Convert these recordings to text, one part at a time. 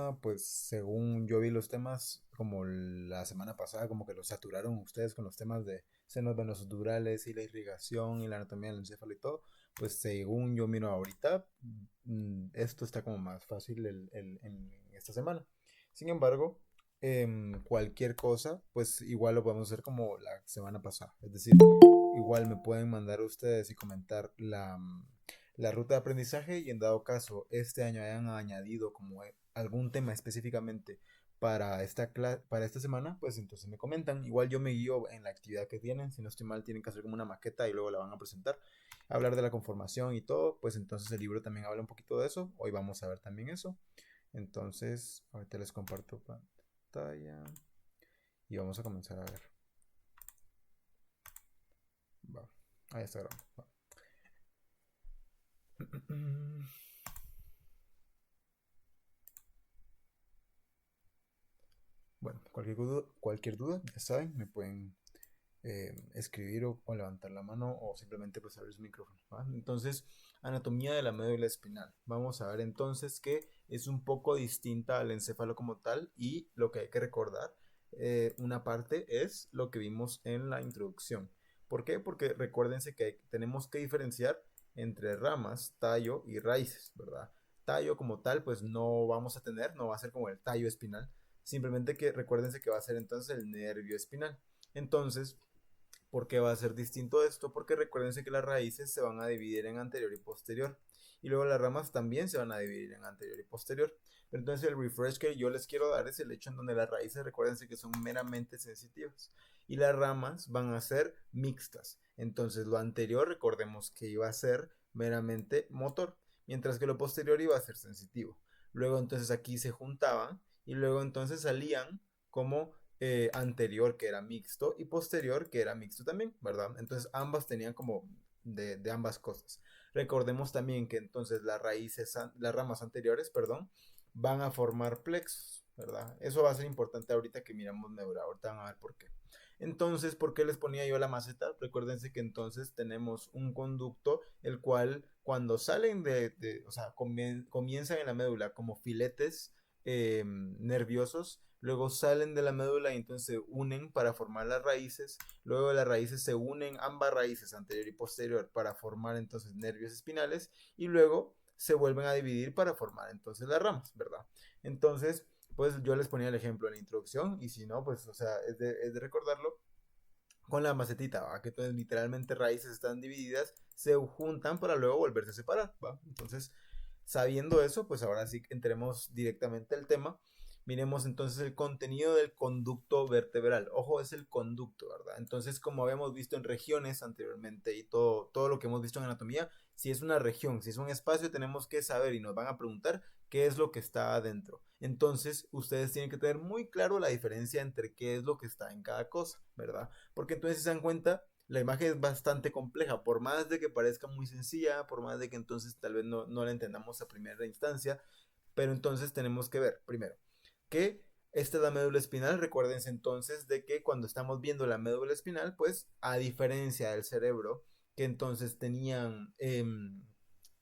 tema, pues según yo vi los temas, como la semana pasada, como que los saturaron ustedes con los temas de senos venosudurales y la irrigación y la anatomía del encéfalo y todo, pues según yo miro ahorita, esto está como más fácil en esta semana. Sin embargo, cualquier cosa, pues igual lo podemos hacer como la semana pasada. Es decir, igual me pueden mandar ustedes y comentar la ruta de aprendizaje y en dado caso este año hayan añadido como algún tema específicamente para esta semana, pues entonces me comentan. Igual yo me guío en la actividad que tienen. Si no estoy mal, tienen que hacer como una maqueta y luego la van a presentar. Hablar de la conformación y todo, pues entonces el libro también habla un poquito de eso. Hoy vamos a ver también eso. Entonces, ahorita les comparto pantalla y vamos a comenzar a ver. Va. Ahí está grabando. Va. Bueno, cualquier duda, ya saben, me pueden escribir o levantar la mano o simplemente pues abrir su micrófono. ¿Va? Entonces, anatomía de la médula espinal. Vamos a ver entonces que es un poco distinta al encéfalo como tal y lo que hay que recordar, una parte es lo que vimos en la introducción. ¿Por qué? Porque recuérdense que tenemos que diferenciar entre ramas, tallo y raíces, ¿verdad? Tallo como tal pues no vamos a tener, no va a ser como el tallo espinal, simplemente que recuérdense que va a ser entonces el nervio espinal. Entonces, ¿por qué va a ser distinto esto? Porque recuérdense que las raíces se van a dividir en anterior y posterior. Y luego las ramas también se van a dividir en anterior y posterior. Pero entonces el refresh que yo les quiero dar es el hecho en donde las raíces, recuérdense que son meramente sensitivas. Y las ramas van a ser mixtas. Entonces lo anterior, recordemos que iba a ser meramente motor. Mientras que lo posterior iba a ser sensitivo. Luego entonces aquí se juntaban y luego entonces salían como anterior que era mixto y posterior que era mixto también, ¿verdad? Entonces ambas tenían como de ambas cosas. Recordemos también que entonces las ramas anteriores, perdón, van a formar plexos, ¿verdad? Eso va a ser importante ahorita que miramos neura, ahorita van a ver por qué. Entonces, ¿por qué les ponía yo la maceta? Recuérdense que entonces tenemos un conducto, el cual cuando salen o sea, comienzan en la médula como filetes nerviosos, luego salen de la médula y entonces se unen para formar las raíces, luego las raíces se unen, ambas raíces anterior y posterior, para formar entonces nervios espinales y luego se vuelven a dividir para formar entonces las ramas, ¿verdad? Entonces, pues yo les ponía el ejemplo en la introducción y si no, pues, o sea, es de recordarlo con la macetita, ¿va? Que entonces literalmente raíces están divididas, se juntan para luego volverse a separar, ¿va? Entonces, sabiendo eso, pues ahora sí entremos directamente al tema. Miremos entonces el contenido del conducto vertebral. Ojo, es el conducto, ¿verdad? Entonces, como habíamos visto en regiones anteriormente y todo lo que hemos visto en anatomía, si es una región, si es un espacio, tenemos que saber y nos van a preguntar qué es lo que está adentro. Entonces, ustedes tienen que tener muy claro la diferencia entre qué es lo que está en cada cosa, ¿verdad? Porque entonces si se dan cuenta, la imagen es bastante compleja, por más de que parezca muy sencilla, por más de que entonces tal vez no la entendamos a primera instancia, pero entonces tenemos que ver, primero, que esta es la médula espinal. Recuérdense entonces de que cuando estamos viendo la médula espinal, pues a diferencia del cerebro, que entonces tenían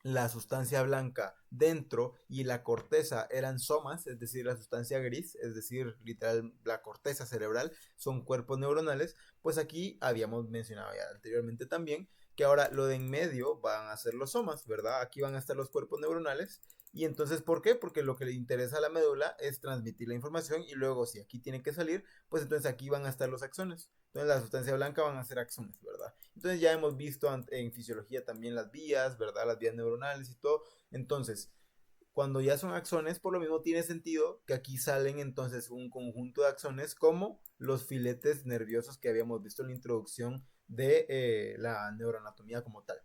la sustancia blanca dentro y la corteza eran somas, es decir, la sustancia gris, es decir, literal, la corteza cerebral, son cuerpos neuronales, pues aquí habíamos mencionado ya anteriormente también que ahora lo de en medio van a ser los somas, ¿verdad? Aquí van a estar los cuerpos neuronales. Y entonces, ¿por qué? Porque lo que le interesa a la médula es transmitir la información y luego si aquí tiene que salir, pues entonces aquí van a estar los axones. Entonces la sustancia blanca van a ser axones, ¿verdad? Entonces ya hemos visto en fisiología también las vías, ¿verdad? Las vías neuronales y todo. Entonces, cuando ya son axones, por lo mismo tiene sentido que aquí salen entonces un conjunto de axones como los filetes nerviosos que habíamos visto en la introducción de la neuroanatomía como tal.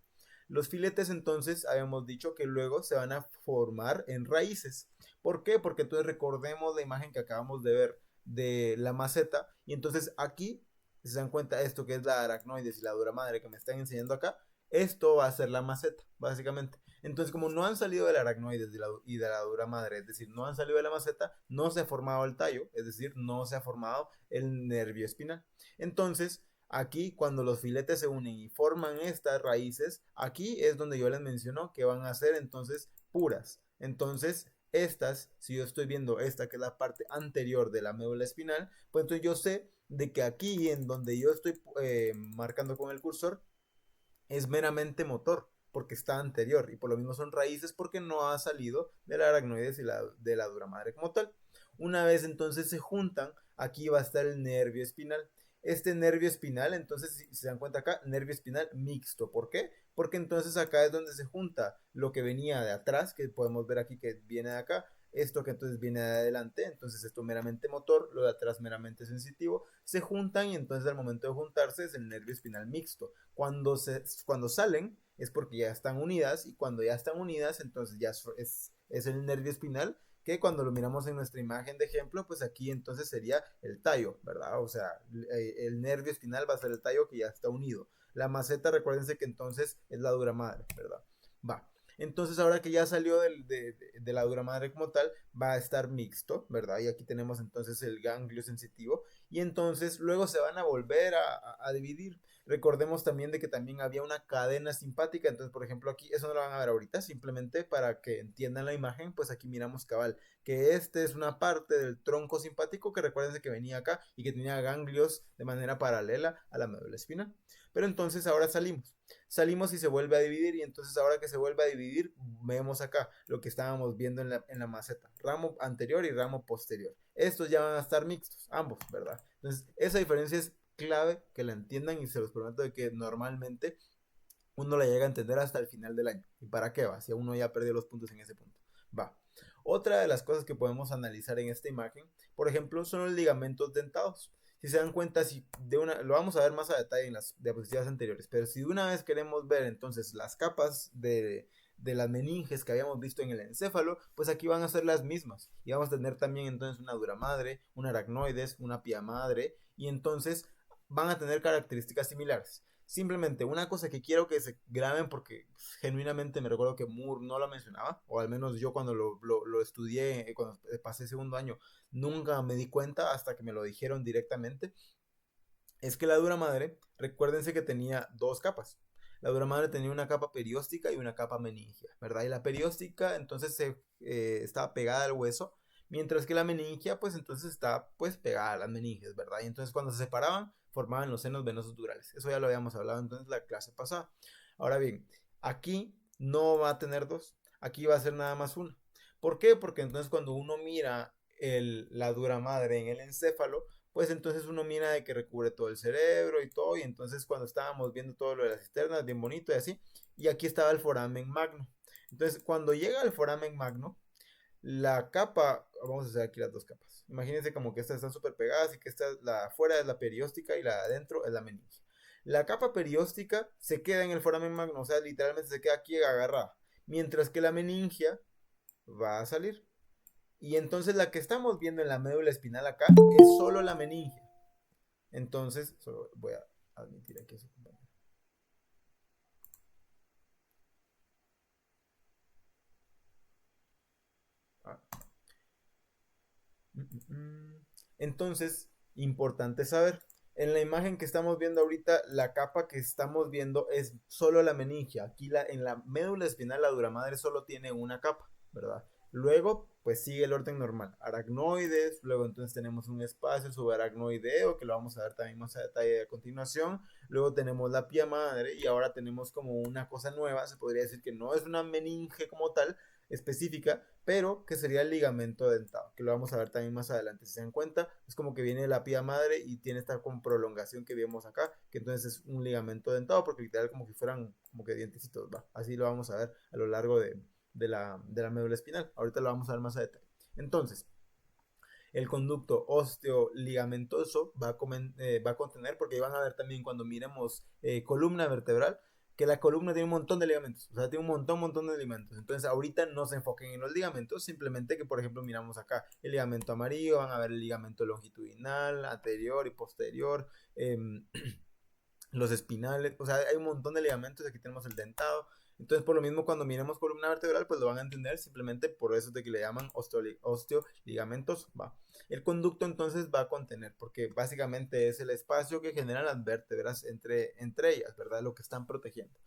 Los filetes entonces habíamos dicho que luego se van a formar en raíces. ¿Por qué? Porque entonces recordemos la imagen que acabamos de ver de la maceta y entonces aquí, si se dan cuenta esto que es la aracnoides y la dura madre que me están enseñando acá, esto va a ser la maceta, básicamente. Entonces, como no han salido del aracnoides y de la dura madre, es decir, no han salido de la maceta, no se ha formado el tallo, es decir, no se ha formado el nervio espinal. Entonces, aquí cuando los filetes se unen y forman estas raíces, aquí es donde yo les menciono que van a ser entonces puras. Entonces, estas, si yo estoy viendo esta que es la parte anterior de la médula espinal, pues entonces yo sé de que aquí en donde yo estoy marcando con el cursor es meramente motor, porque está anterior, y por lo mismo son raíces porque no ha salido de la aracnoides y de la dura madre como tal. Una vez entonces se juntan, aquí va a estar el nervio espinal. Este nervio espinal, entonces, si se dan cuenta acá, nervio espinal mixto. ¿Por qué? Porque entonces acá es donde se junta lo que venía de atrás, que podemos ver aquí que viene de acá, esto que entonces viene de adelante, entonces esto meramente motor, lo de atrás meramente sensitivo, se juntan y entonces al momento de juntarse es el nervio espinal mixto. Cuando salen es porque ya están unidas y cuando ya están unidas entonces ya es el nervio espinal que cuando lo miramos en nuestra imagen de ejemplo, pues aquí entonces sería el tallo, ¿verdad? O sea, el nervio espinal va a ser el tallo que ya está unido. La maceta, recuérdense que entonces es la dura madre, ¿verdad? Va. Entonces ahora que ya salió de la dura madre como tal, va a estar mixto, ¿verdad? Y aquí tenemos entonces el ganglio sensitivo y entonces luego se van a volver a dividir. Recordemos también de que también había una cadena simpática, entonces por ejemplo aquí, eso no lo van a ver ahorita, simplemente para que entiendan la imagen, pues aquí miramos cabal, que este es una parte del tronco simpático que recuerden que venía acá y que tenía ganglios de manera paralela a la médula espinal. Pero entonces ahora salimos y se vuelve a dividir y entonces ahora que se vuelve a dividir vemos acá lo que estábamos viendo en la maceta, ramo anterior y ramo posterior. Estos ya van a estar mixtos, ambos, ¿verdad? Entonces esa diferencia es clave que la entiendan y se los prometo de que normalmente uno la llega a entender hasta el final del año. ¿Y para qué va? Si uno ya perdió los puntos en ese punto. Va. Otra de las cosas que podemos analizar en esta imagen, por ejemplo, son los ligamentos dentados. Si se dan cuenta, si de una, lo vamos a ver más a detalle en las diapositivas anteriores, pero si de una vez queremos ver entonces las capas de las meninges que habíamos visto en el encéfalo, pues aquí van a ser las mismas. Y vamos a tener también entonces una dura madre, una aracnoides, una pía madre, y entonces van a tener características similares. Simplemente una cosa que quiero que se graben porque genuinamente me recuerdo que Moore no lo mencionaba, o al menos yo cuando lo estudié, cuando pasé segundo año, nunca me di cuenta hasta que me lo dijeron directamente, es que la dura madre, recuérdense que tenía dos capas. La dura madre tenía una capa perióstica y una capa meningia, ¿verdad? Y la perióstica entonces estaba pegada al hueso, mientras que la meningia pues entonces está pues pegada a las meninges, ¿verdad? Y entonces cuando se separaban formaban los senos venosos durales. Eso ya lo habíamos hablado entonces la clase pasada. Ahora bien, aquí no va a tener dos, aquí va a ser nada más una. ¿Por qué? Porque entonces cuando uno mira la dura madre en el encéfalo, pues entonces uno mira de que recubre todo el cerebro y todo, y entonces cuando estábamos viendo todo lo de las cisternas, bien bonito y así, y aquí estaba el foramen magno. Entonces, cuando llega el foramen magno, la capa, vamos a hacer aquí las dos capas. Imagínense como que estas están súper pegadas y que esta, la afuera es la perióstica y la de adentro es la meninge. La capa perióstica se queda en el foramen magno, o sea, literalmente se queda aquí agarrada, mientras que la meningia va a salir. Y entonces la que estamos viendo en la médula espinal acá es solo la meninge. Entonces, solo voy a admitir aquí a su compañero. Ah. Entonces, importante saber, en la imagen que estamos viendo ahorita, la capa que estamos viendo es solo la meningia. Aquí en la médula espinal, la dura madre solo tiene una capa, ¿verdad? Luego, pues sigue el orden normal. Aracnoides, luego entonces tenemos un espacio subaracnoideo, que lo vamos a ver también más a detalle a continuación. Luego tenemos la pía madre y ahora tenemos como una cosa nueva, se podría decir que no es una meninge como tal, específica, pero que sería el ligamento dentado, que lo vamos a ver también más adelante. Si se dan cuenta, es como que viene la pía madre y tiene esta con prolongación que vemos acá, que entonces es un ligamento dentado, porque literal como que fueran como que dientecitos, va. Así lo vamos a ver a lo largo de la médula espinal. Ahorita lo vamos a ver más a detalle. Entonces, el conducto osteoligamentoso va a contener, porque van a ver también cuando miremos columna vertebral, que la columna tiene un montón de ligamentos, o sea, tiene un montón de ligamentos. Entonces, ahorita no se enfoquen en los ligamentos, simplemente que, por ejemplo, miramos acá el ligamento amarillo, van a ver el ligamento longitudinal, anterior y posterior, los espinales, o sea, hay un montón de ligamentos, aquí tenemos el dentado. Entonces, por lo mismo, cuando miremos columna vertebral, pues lo van a entender simplemente por eso de que le llaman osteoligamentos. Va. El conducto entonces va a contener, porque básicamente es el espacio que generan las vértebras entre ellas, ¿verdad? Lo que están protegiendo.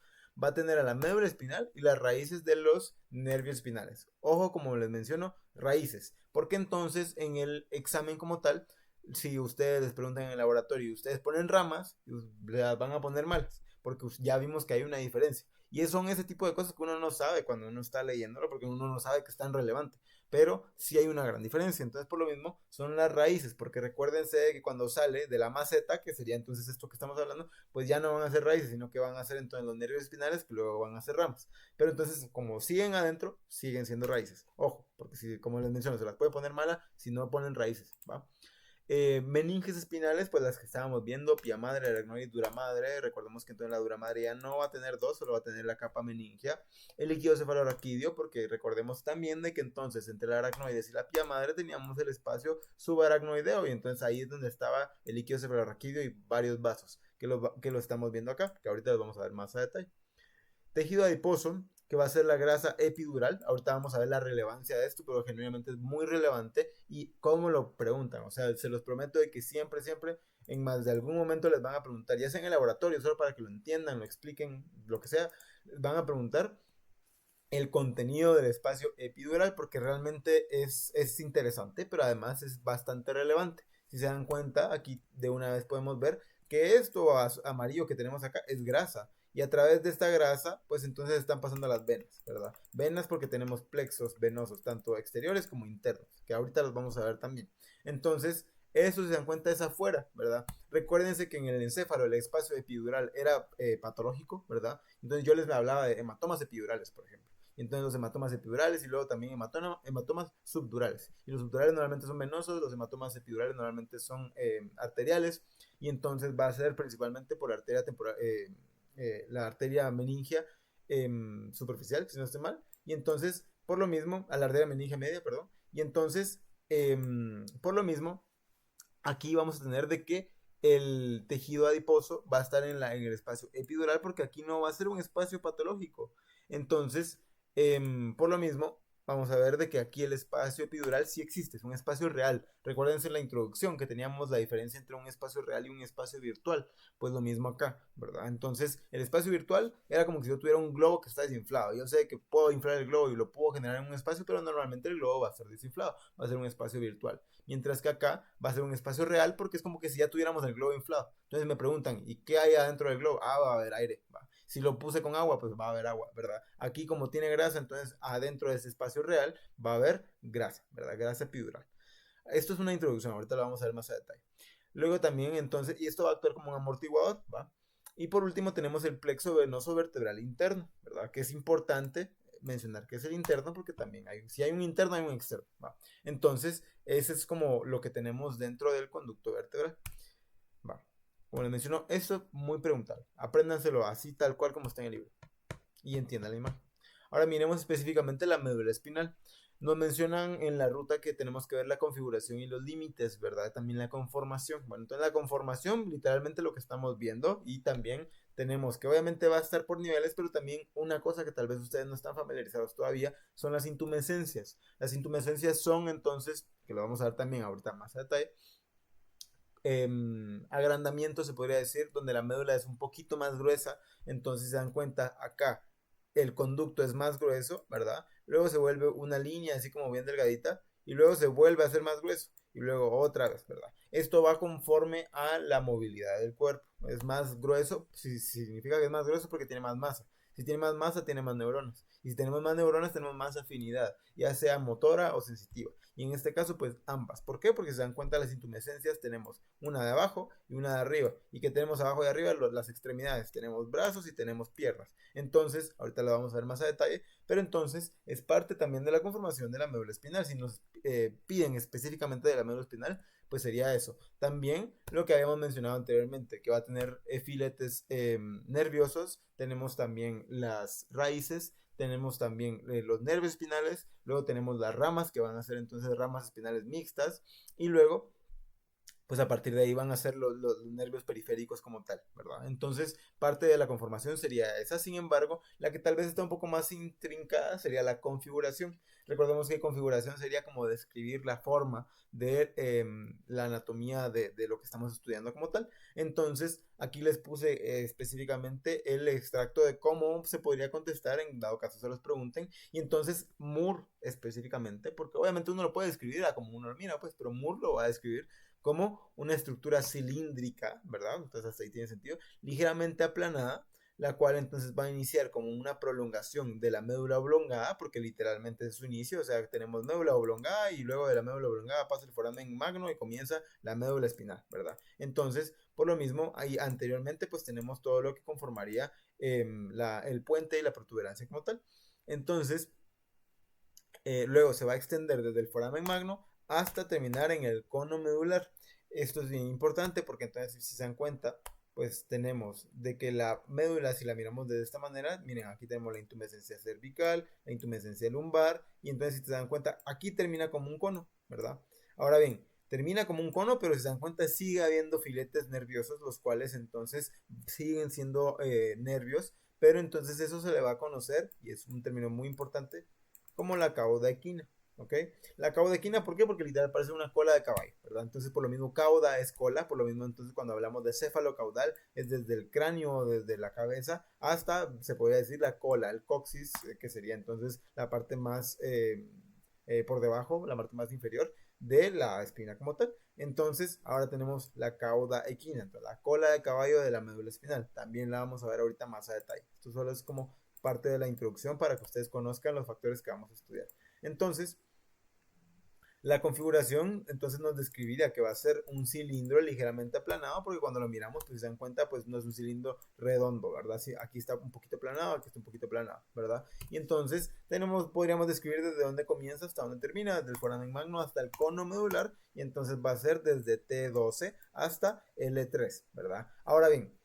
va a tener a la médula espinal y las raíces de los nervios espinales. Ojo, como les menciono, raíces, porque entonces en el examen como tal, si ustedes les preguntan en el laboratorio y ustedes ponen ramas, las van a poner malas, porque ya vimos que hay una diferencia. Y son ese tipo de cosas que uno no sabe cuando uno está leyéndolo, porque uno no sabe que es tan relevante. Pero sí hay una gran diferencia. Entonces, por lo mismo, son las raíces, porque recuérdense que cuando sale de la maceta, que sería entonces esto que estamos hablando, pues ya no van a ser raíces, sino que van a ser entonces los nervios espinales, que luego van a ser ramas. Pero entonces, como siguen adentro, siguen siendo raíces. Ojo, porque si, como les menciono, se las puede poner mala si no ponen raíces, ¿va? Meninges espinales, pues las que estábamos viendo, pia madre, aracnoide, dura madre. Recordemos que entonces la dura madre ya no va a tener dos, solo va a tener la capa meningia. El líquido cefaloraquídeo, porque recordemos también de que entonces entre la aracnoides y la pia madre teníamos el espacio subaracnoideo, y entonces ahí es donde estaba el líquido cefaloraquídeo y varios vasos, que lo estamos viendo acá, que ahorita los vamos a ver más a detalle. Tejido adiposo, que va a ser la grasa epidural. Ahorita vamos a ver la relevancia de esto, pero genuinamente es muy relevante. Y cómo lo preguntan, o sea, se los prometo de que siempre, siempre, en más de algún momento les van a preguntar, ya sea en el laboratorio, solo para que lo entiendan, lo expliquen, lo que sea, les van a preguntar el contenido del espacio epidural, porque realmente es interesante, pero además es bastante relevante. Si se dan cuenta, aquí de una vez podemos ver que esto amarillo que tenemos acá es grasa. Y a través de esta grasa, pues entonces están pasando las venas, ¿verdad? Venas porque tenemos plexos venosos, tanto exteriores como internos, que ahorita los vamos a ver también. Entonces, eso, si se dan cuenta, es afuera, ¿verdad? Recuérdense que en el encéfalo el espacio epidural era patológico, ¿verdad? Entonces yo les hablaba de hematomas epidurales, por ejemplo. Y entonces los hematomas epidurales y luego también hematomas subdurales. Y los subdurales normalmente son venosos, los hematomas epidurales normalmente son arteriales, y entonces va a ser principalmente por arteria temporal, la arteria meningia superficial, si no estoy mal, y entonces por lo mismo, a la arteria meningia media, perdón, y entonces por lo mismo, aquí vamos a tener de que el tejido adiposo va a estar en el espacio epidural, porque aquí no va a ser un espacio patológico. Entonces, por lo mismo, vamos a ver de que aquí el espacio epidural sí existe, es un espacio real. Recuérdense en la introducción que teníamos la diferencia entre un espacio real y un espacio virtual. Pues lo mismo acá, ¿verdad? Entonces, el espacio virtual era como si yo tuviera un globo que está desinflado. Yo sé que puedo inflar el globo y lo puedo generar en un espacio, pero normalmente el globo va a estar desinflado, va a ser un espacio virtual. Mientras que acá va a ser un espacio real, porque es como que si ya tuviéramos el globo inflado. Entonces me preguntan, ¿y qué hay adentro del globo? Ah, va a haber aire. Va. Si lo puse con agua, pues va a haber agua, ¿verdad? Aquí como tiene grasa, entonces adentro de ese espacio real va a haber grasa, ¿verdad? Grasa epidural. Esto es una introducción, ahorita lo vamos a ver más a detalle. Luego también entonces, y esto va a actuar como un amortiguador, ¿va? Y por último tenemos el plexo venoso vertebral interno, ¿verdad? Que es importante mencionar que es el interno, porque también si hay un interno hay un externo, ¿va? Entonces, ese es como lo que tenemos dentro del conducto vertebral, ¿va? Como les menciono, esto es muy preguntable. Apréndanselo así, tal cual como está en el libro, y entiendan la imagen. Ahora miremos específicamente la médula espinal. Nos mencionan en la ruta que tenemos que ver la configuración y los límites, ¿verdad? También la conformación. Bueno, entonces la conformación, literalmente lo que estamos viendo, y también tenemos que obviamente va a estar por niveles, pero también una cosa que tal vez ustedes no están familiarizados todavía son las intumescencias. Las intumescencias son entonces, que lo vamos a ver también ahorita más a detalle, agrandamiento, se podría decir, donde la médula es un poquito más gruesa. Entonces se dan cuenta acá, el conducto es más grueso, ¿verdad? Luego se vuelve una línea así como bien delgadita, y luego se vuelve a hacer más grueso, y luego otra vez, ¿verdad? Esto va conforme a la movilidad del cuerpo. Es más grueso, si significa que es más grueso porque tiene más masa. Si tiene más masa, tiene más neuronas. Y si tenemos más neuronas, tenemos más afinidad, ya sea motora o sensitiva. Y en este caso, pues ambas. ¿Por qué? Porque si se dan cuenta, las intumescencias tenemos una de abajo y una de arriba. ¿Y que tenemos abajo y arriba? Las extremidades. Tenemos brazos y tenemos piernas. Entonces, ahorita lo vamos a ver más a detalle, pero entonces es parte también de la conformación de la médula espinal. Si nos piden específicamente de la médula espinal, pues sería eso. También lo que habíamos mencionado anteriormente, que va a tener filetes nerviosos. Tenemos también las raíces, tenemos también los nervios espinales, luego tenemos las ramas, que van a ser entonces ramas espinales mixtas, y luego pues a partir de ahí van a ser los nervios periféricos como tal, ¿verdad? Entonces, parte de la conformación sería esa. Sin embargo, la que tal vez está un poco más intrincada sería la configuración. Recordemos que configuración sería como describir la forma de la anatomía de lo que estamos estudiando como tal. Entonces, aquí les puse específicamente el extracto de cómo se podría contestar en dado caso se los pregunten. Y entonces, Moore específicamente, porque obviamente uno lo puede describir a como uno lo mira, pues, pero Moore lo va a describir como una estructura cilíndrica, ¿verdad? Entonces hasta ahí tiene sentido, ligeramente aplanada, la cual entonces va a iniciar como una prolongación de la médula oblongada, porque literalmente es su inicio, o sea, tenemos médula oblongada y luego de la médula oblongada pasa el foramen magno y comienza la médula espinal, ¿verdad? Entonces, por lo mismo, ahí anteriormente pues tenemos todo lo que conformaría el puente y la protuberancia como tal. Entonces, luego se va a extender desde el foramen magno hasta terminar en el cono medular. Esto es bien importante porque entonces si se dan cuenta, pues tenemos de que la médula, si la miramos de esta manera, miren, aquí tenemos la intumescencia cervical, la intumescencia lumbar, y entonces si se dan cuenta, aquí termina como un cono, ¿verdad? Ahora bien, termina como un cono, pero si se dan cuenta sigue habiendo filetes nerviosos, los cuales entonces siguen siendo nervios, pero entonces eso se le va a conocer, y es un término muy importante, como la cauda equina. ¿Ok? La cauda equina, ¿por qué? Porque literal parece una cola de caballo, ¿verdad? Entonces, por lo mismo, cauda es cola, por lo mismo, entonces, cuando hablamos de céfalo caudal, es desde el cráneo, desde la cabeza, hasta, se podría decir, la cola, el coxis, que sería entonces la parte más por debajo, la parte más inferior de la espina como tal. Entonces, ahora tenemos la cauda equina, entonces, la cola de caballo de la médula espinal. También la vamos a ver ahorita más a detalle. Esto solo es como parte de la introducción para que ustedes conozcan los factores que vamos a estudiar. Entonces, la configuración entonces nos describiría que va a ser un cilindro ligeramente aplanado, porque cuando lo miramos, pues se dan cuenta, pues no es un cilindro redondo, ¿verdad? Sí, aquí está un poquito aplanado, aquí está un poquito aplanado, ¿verdad? Y entonces podríamos describir desde dónde comienza hasta dónde termina, desde el foramen magno hasta el cono medular, y entonces va a ser desde T12 hasta L3, ¿verdad? Ahora bien,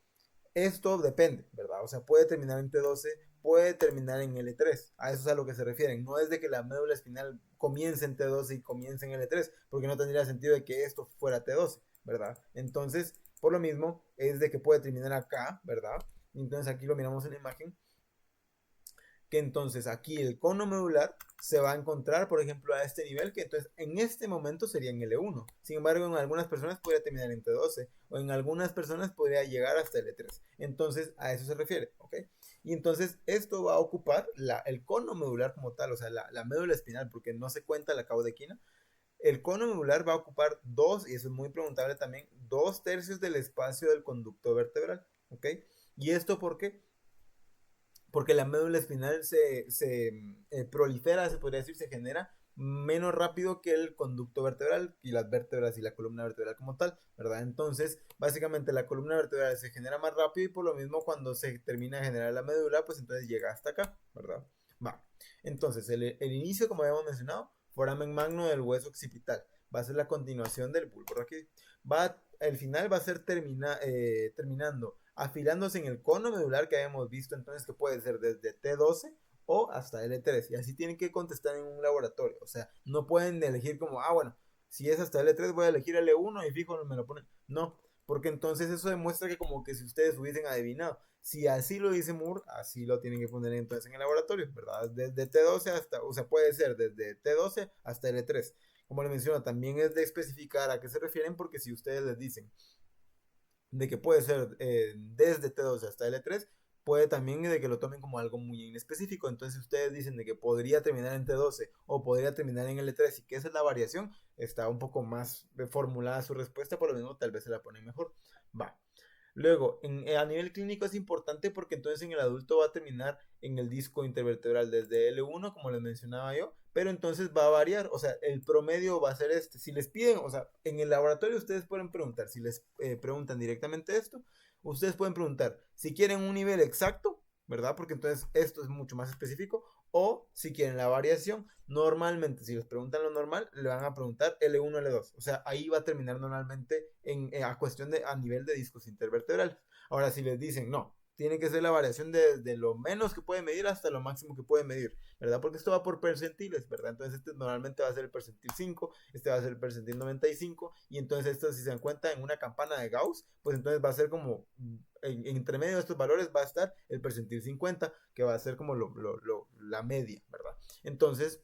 esto depende, ¿verdad? O sea, puede terminar en T12, puede terminar en L3. A eso es a lo que se refieren. No es de que la médula espinal comience en T12 y comience en L3, porque no tendría sentido de que esto fuera T12, ¿verdad? Entonces, por lo mismo, es de que puede terminar acá, ¿verdad? Entonces aquí lo miramos en la imagen, que entonces aquí el cono medular se va a encontrar, por ejemplo, a este nivel, que entonces en este momento sería en L1. Sin embargo, en algunas personas podría terminar en T12, o en algunas personas podría llegar hasta L3. Entonces, a eso se refiere, ¿ok? Y entonces esto va a ocupar el cono medular como tal, o sea, la médula espinal, porque no se cuenta la caudequina. El cono medular va a ocupar dos, y eso es muy preguntable también, 2/3 del espacio del conducto vertebral, ¿ok? ¿Y esto por qué? Porque la médula espinal se prolifera, se podría decir, se genera menos rápido que el conducto vertebral y las vértebras y la columna vertebral como tal, ¿verdad? Entonces, básicamente la columna vertebral se genera más rápido y por lo mismo cuando se termina de generar la médula, pues entonces llega hasta acá, ¿verdad? Va. Entonces, el inicio, como habíamos mencionado, foramen magno del hueso occipital. Va a ser la continuación del bulbo raquídeo. El final va a ser terminando afilándose en el cono medular que habíamos visto entonces que puede ser desde T12 o hasta L3 y así tienen que contestar en un laboratorio, o sea, no pueden elegir como, bueno, si es hasta L3 voy a elegir L1 y fijo me lo ponen, no, porque entonces eso demuestra que como que si ustedes hubiesen adivinado, si así lo dice Moore, así lo tienen que poner entonces en el laboratorio, ¿verdad? Desde T12 hasta, o sea, puede ser desde T12 hasta L3. Como le menciono, también es de especificar a qué se refieren porque si ustedes les dicen de que puede ser desde T12 hasta L3, puede también de que lo tomen como algo muy inespecífico. Entonces, si ustedes dicen de que podría terminar en T12 o podría terminar en L3 y que esa es la variación, está un poco más formulada su respuesta, por lo mismo tal vez se la ponen mejor. Va. Luego, a nivel clínico es importante porque entonces en el adulto va a terminar en el disco intervertebral desde L1, como les mencionaba yo, pero entonces va a variar, o sea, el promedio va a ser este. Si les piden, o sea, en el laboratorio ustedes pueden preguntar, si les preguntan directamente esto, ustedes pueden preguntar si quieren un nivel exacto, ¿verdad? Porque entonces esto es mucho más específico, o si quieren la variación, normalmente si les preguntan lo normal, le van a preguntar L1, L2. O sea, ahí va a terminar normalmente a cuestión a nivel de discos intervertebrales. Ahora, si les dicen, no, tiene que ser la variación de lo menos que puede medir hasta lo máximo que puede medir, ¿verdad? Porque esto va por percentiles, ¿verdad? Entonces este normalmente va a ser el percentil 5, este va a ser el percentil 95, y entonces esto, si se dan cuenta, en una campana de Gauss, pues entonces va a ser como, entre medio de estos valores va a estar el percentil 50, que va a ser como la media, ¿verdad? Entonces,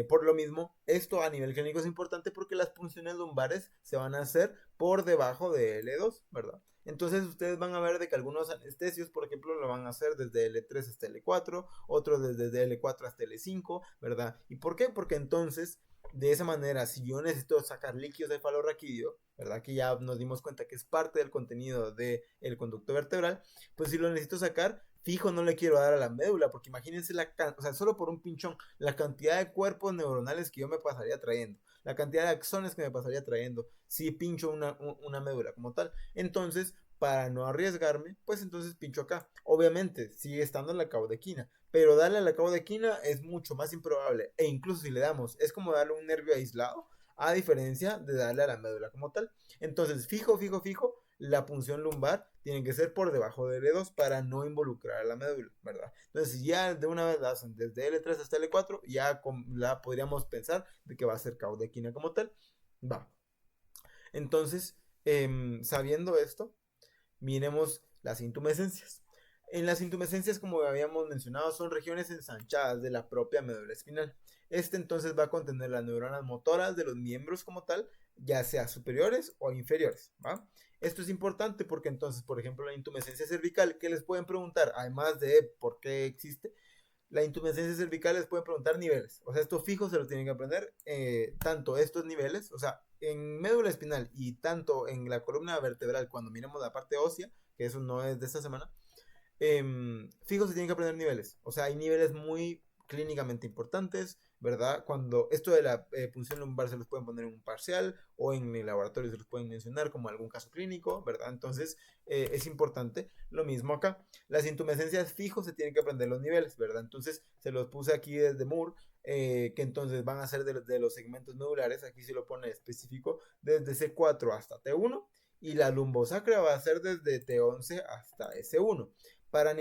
por lo mismo, esto a nivel clínico es importante porque las punciones lumbares se van a hacer por debajo de L2, ¿verdad? Entonces ustedes van a ver de que algunos anestesios, por ejemplo, lo van a hacer desde L3 hasta L4, otros desde L4 hasta L5, ¿verdad? ¿Y por qué? Porque entonces, de esa manera, si yo necesito sacar líquidos cefalorraquídeo, ¿verdad? Que ya nos dimos cuenta que es parte del contenido del conducto vertebral, pues si lo necesito sacar, fijo no le quiero dar a la médula, porque imagínense o sea, solo por un pinchón, la cantidad de cuerpos neuronales que yo me pasaría trayendo, la cantidad de axones que me pasaría trayendo, si pincho una médula como tal. Entonces, para no arriesgarme, pues entonces pincho acá. Obviamente, sigue estando en la caudequina, pero darle a la caudequina es mucho más improbable, e incluso si le damos, es como darle un nervio aislado, a diferencia de darle a la médula como tal. Entonces, fijo, la punción lumbar tiene que ser por debajo de L2 para no involucrar a la médula, ¿verdad? Entonces, si ya de una vez la hacen desde L3 hasta L4, ya la podríamos pensar de que va a ser caudequina como tal. Va. Entonces, sabiendo esto, miremos las intumescencias. En las intumescencias, como habíamos mencionado, son regiones ensanchadas de la propia médula espinal. Este entonces va a contener las neuronas motoras de los miembros como tal, ya sea superiores o inferiores, ¿va? Esto es importante porque entonces, por ejemplo, la intumescencia cervical, que les pueden preguntar, además de por qué existe, la intumescencia cervical les pueden preguntar niveles. O sea, esto fijo se lo tienen que aprender. Tanto estos niveles, o sea, en médula espinal y tanto en la columna vertebral, cuando miremos la parte ósea, que eso no es de esta semana, fijo se tienen que aprender niveles. O sea, hay niveles muy clínicamente importantes, ¿verdad? Cuando esto de la punción lumbar se los pueden poner en un parcial o en el laboratorio se los pueden mencionar como algún caso clínico, ¿verdad? Entonces es importante. Lo mismo acá. Las intumescencias fijo se tienen que aprender los niveles, ¿verdad? Entonces se los puse aquí desde Moore, que entonces van a ser de los segmentos medulares. Aquí se lo pone específico desde C4 hasta T1 y la lumbosacra va a ser desde T11 hasta S1. Para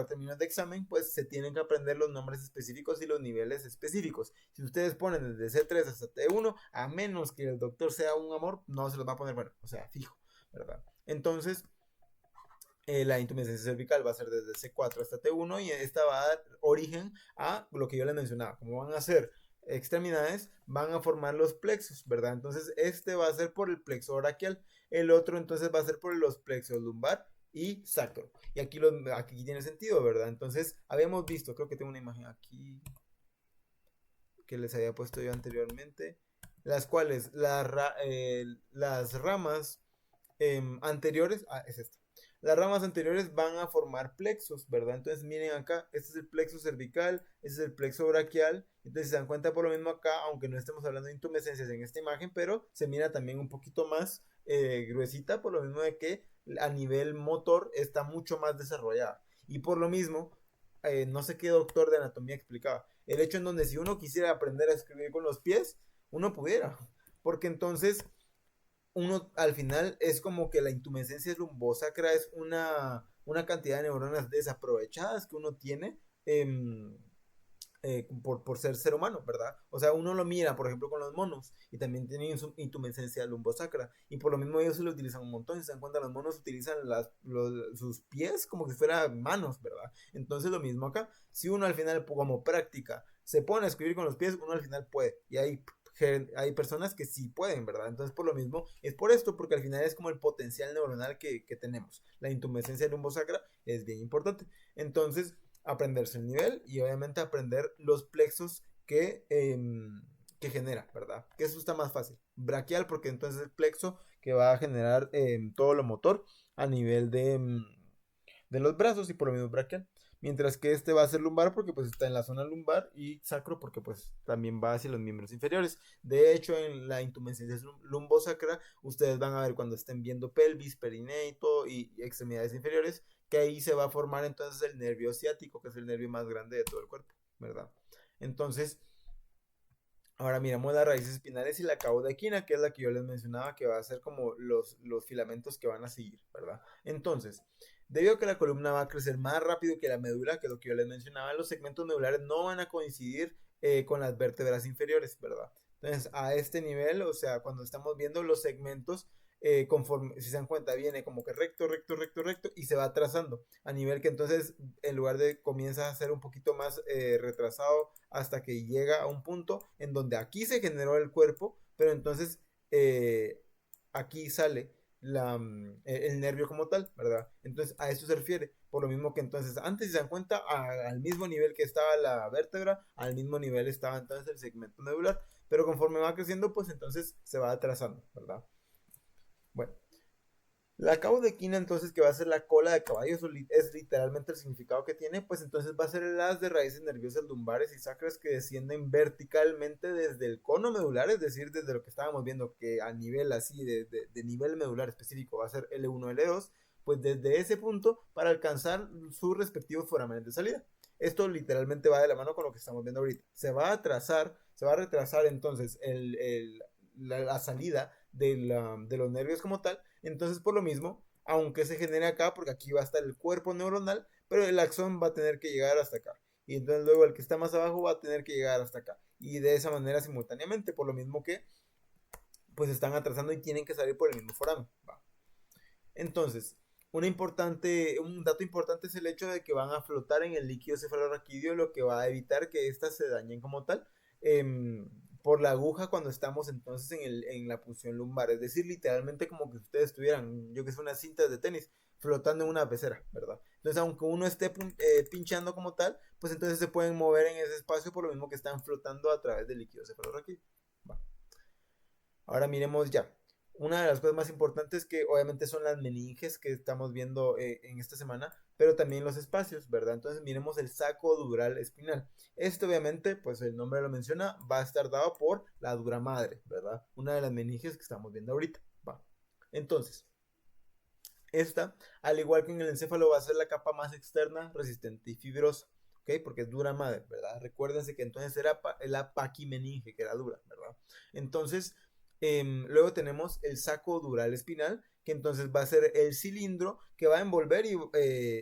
términos de examen, pues se tienen que aprender los nombres específicos y los niveles específicos. Si ustedes ponen desde C3 hasta T1, a menos que el doctor sea un amor, no se los va a poner, bueno, o sea, fijo, ¿verdad? Entonces, la intumescencia cervical va a ser desde C4 hasta T1 y esta va a dar origen a lo que yo les mencionaba. Como van a ser extremidades, van a formar los plexos, ¿verdad? Entonces, este va a ser por el plexo braquial, el otro entonces va a ser por los plexos lumbar y sacro. Y aquí tiene sentido, ¿verdad? Entonces, habíamos visto, creo que tengo una imagen aquí que les había puesto yo anteriormente, las cuales las ramas anteriores, es esta. Las ramas anteriores van a formar plexos, ¿verdad? Entonces miren acá, este es el plexo cervical, este es el plexo braquial. Entonces si se dan cuenta por lo mismo acá, aunque no estemos hablando de intumescencias en esta imagen, pero se mira también un poquito más gruesita, por lo mismo de que a nivel motor está mucho más desarrollada. Y por lo mismo, no sé qué doctor de anatomía explicaba, el hecho en donde si uno quisiera aprender a escribir con los pies, uno pudiera. Porque entonces uno al final es como que la intumescencia lumbosacra es una cantidad de neuronas desaprovechadas que uno tiene por ser humano, ¿verdad? O sea, uno lo mira, por ejemplo, con los monos y también tienen su intumescencia lumbosacra y por lo mismo ellos se lo utilizan un montón. Si se dan cuenta, los monos utilizan sus pies como si fueran manos, ¿verdad? Entonces lo mismo acá. Si uno al final, como práctica, se pone a escribir con los pies, uno al final puede. Y hay personas que sí pueden, ¿verdad? Entonces, por lo mismo, es por esto, porque al final es como el potencial neuronal que tenemos. La intumescencia lumbosacra es bien importante. Entonces, aprenderse el nivel y obviamente aprender los plexos que genera, ¿verdad? Que eso está más fácil. Braquial, porque entonces el plexo que va a generar todo lo motor a nivel de los brazos y por lo mismo braquial. Mientras que este va a ser lumbar porque pues está en la zona lumbar y sacro porque pues también va hacia los miembros inferiores. De hecho, en la intumescencia lumbosacra, ustedes van a ver cuando estén viendo pelvis, perineo y extremidades inferiores, que ahí se va a formar entonces el nervio ciático, que es el nervio más grande de todo el cuerpo, ¿verdad? Entonces, Ahora miramos las raíces espinales y la cauda-equina, que es la que yo les mencionaba, que va a ser como los filamentos que van a seguir, ¿verdad? Entonces, debido a que la columna va a crecer más rápido que la médula, que es lo que yo les mencionaba, los segmentos medulares no van a coincidir con las vértebras inferiores, ¿verdad? Entonces, a este nivel, o sea, cuando estamos viendo los segmentos, conforme, si se dan cuenta, viene como que recto, recto, recto, recto, y se va trazando, a nivel que entonces, en lugar de comienza a ser un poquito más retrasado, hasta que llega a un punto en donde aquí se generó el cuerpo, pero entonces eh, aquí sale el nervio como tal, ¿verdad? Entonces a eso se refiere. Por lo mismo que entonces antes, si se dan cuenta, al mismo nivel que estaba la vértebra, al mismo nivel estaba entonces el segmento medular, pero conforme va creciendo, pues entonces se va atrasando, ¿verdad? Bueno, la caudequina, entonces, que va a ser la cola de caballo, es literalmente el significado que tiene, pues entonces va a ser el haz de raíces nerviosas lumbares y sacras que descienden verticalmente desde el cono medular, es decir, desde lo que estábamos viendo, que a nivel así, de nivel medular específico, va a ser L1, L2, pues desde ese punto para alcanzar sus respectivos foramenes de salida. Esto literalmente va de la mano con lo que estamos viendo ahorita. Se va a trazar, se va a retrasar entonces la salida de los nervios como tal. Entonces, por lo mismo, aunque se genere acá, porque aquí va a estar el cuerpo neuronal, pero el axón va a tener que llegar hasta acá. Y entonces luego el que está más abajo va a tener que llegar hasta acá. Y de esa manera simultáneamente, por lo mismo que pues están atrasando y tienen que salir por el mismo foramen. Va. Entonces, un dato importante es el hecho de que van a flotar en el líquido cefalorraquídeo, lo que va a evitar que éstas se dañen como tal por la aguja cuando estamos entonces en la punción lumbar. Es decir, literalmente como que ustedes estuvieran, yo que sé, unas cintas de tenis flotando en una pecera, ¿verdad? Entonces, aunque uno esté pinchando como tal, pues entonces se pueden mover en ese espacio por lo mismo que están flotando a través del líquido cefalorraquídeo. Va. Ahora miremos ya. Una de las cosas más importantes que obviamente son las meninges que estamos viendo en esta semana, pero también los espacios, ¿verdad? Entonces miremos el saco dural espinal. Este obviamente, pues el nombre lo menciona, va a estar dado por la dura madre, ¿verdad? Una de las meninges que estamos viendo ahorita. Va. Entonces, esta, al igual que en el encéfalo, va a ser la capa más externa, resistente y fibrosa. ¿Ok? Porque es dura madre, ¿verdad? Recuérdense que entonces era la paquimeninge, que era dura, ¿verdad? Entonces, luego tenemos el saco dural espinal, que entonces va a ser el cilindro que va a envolver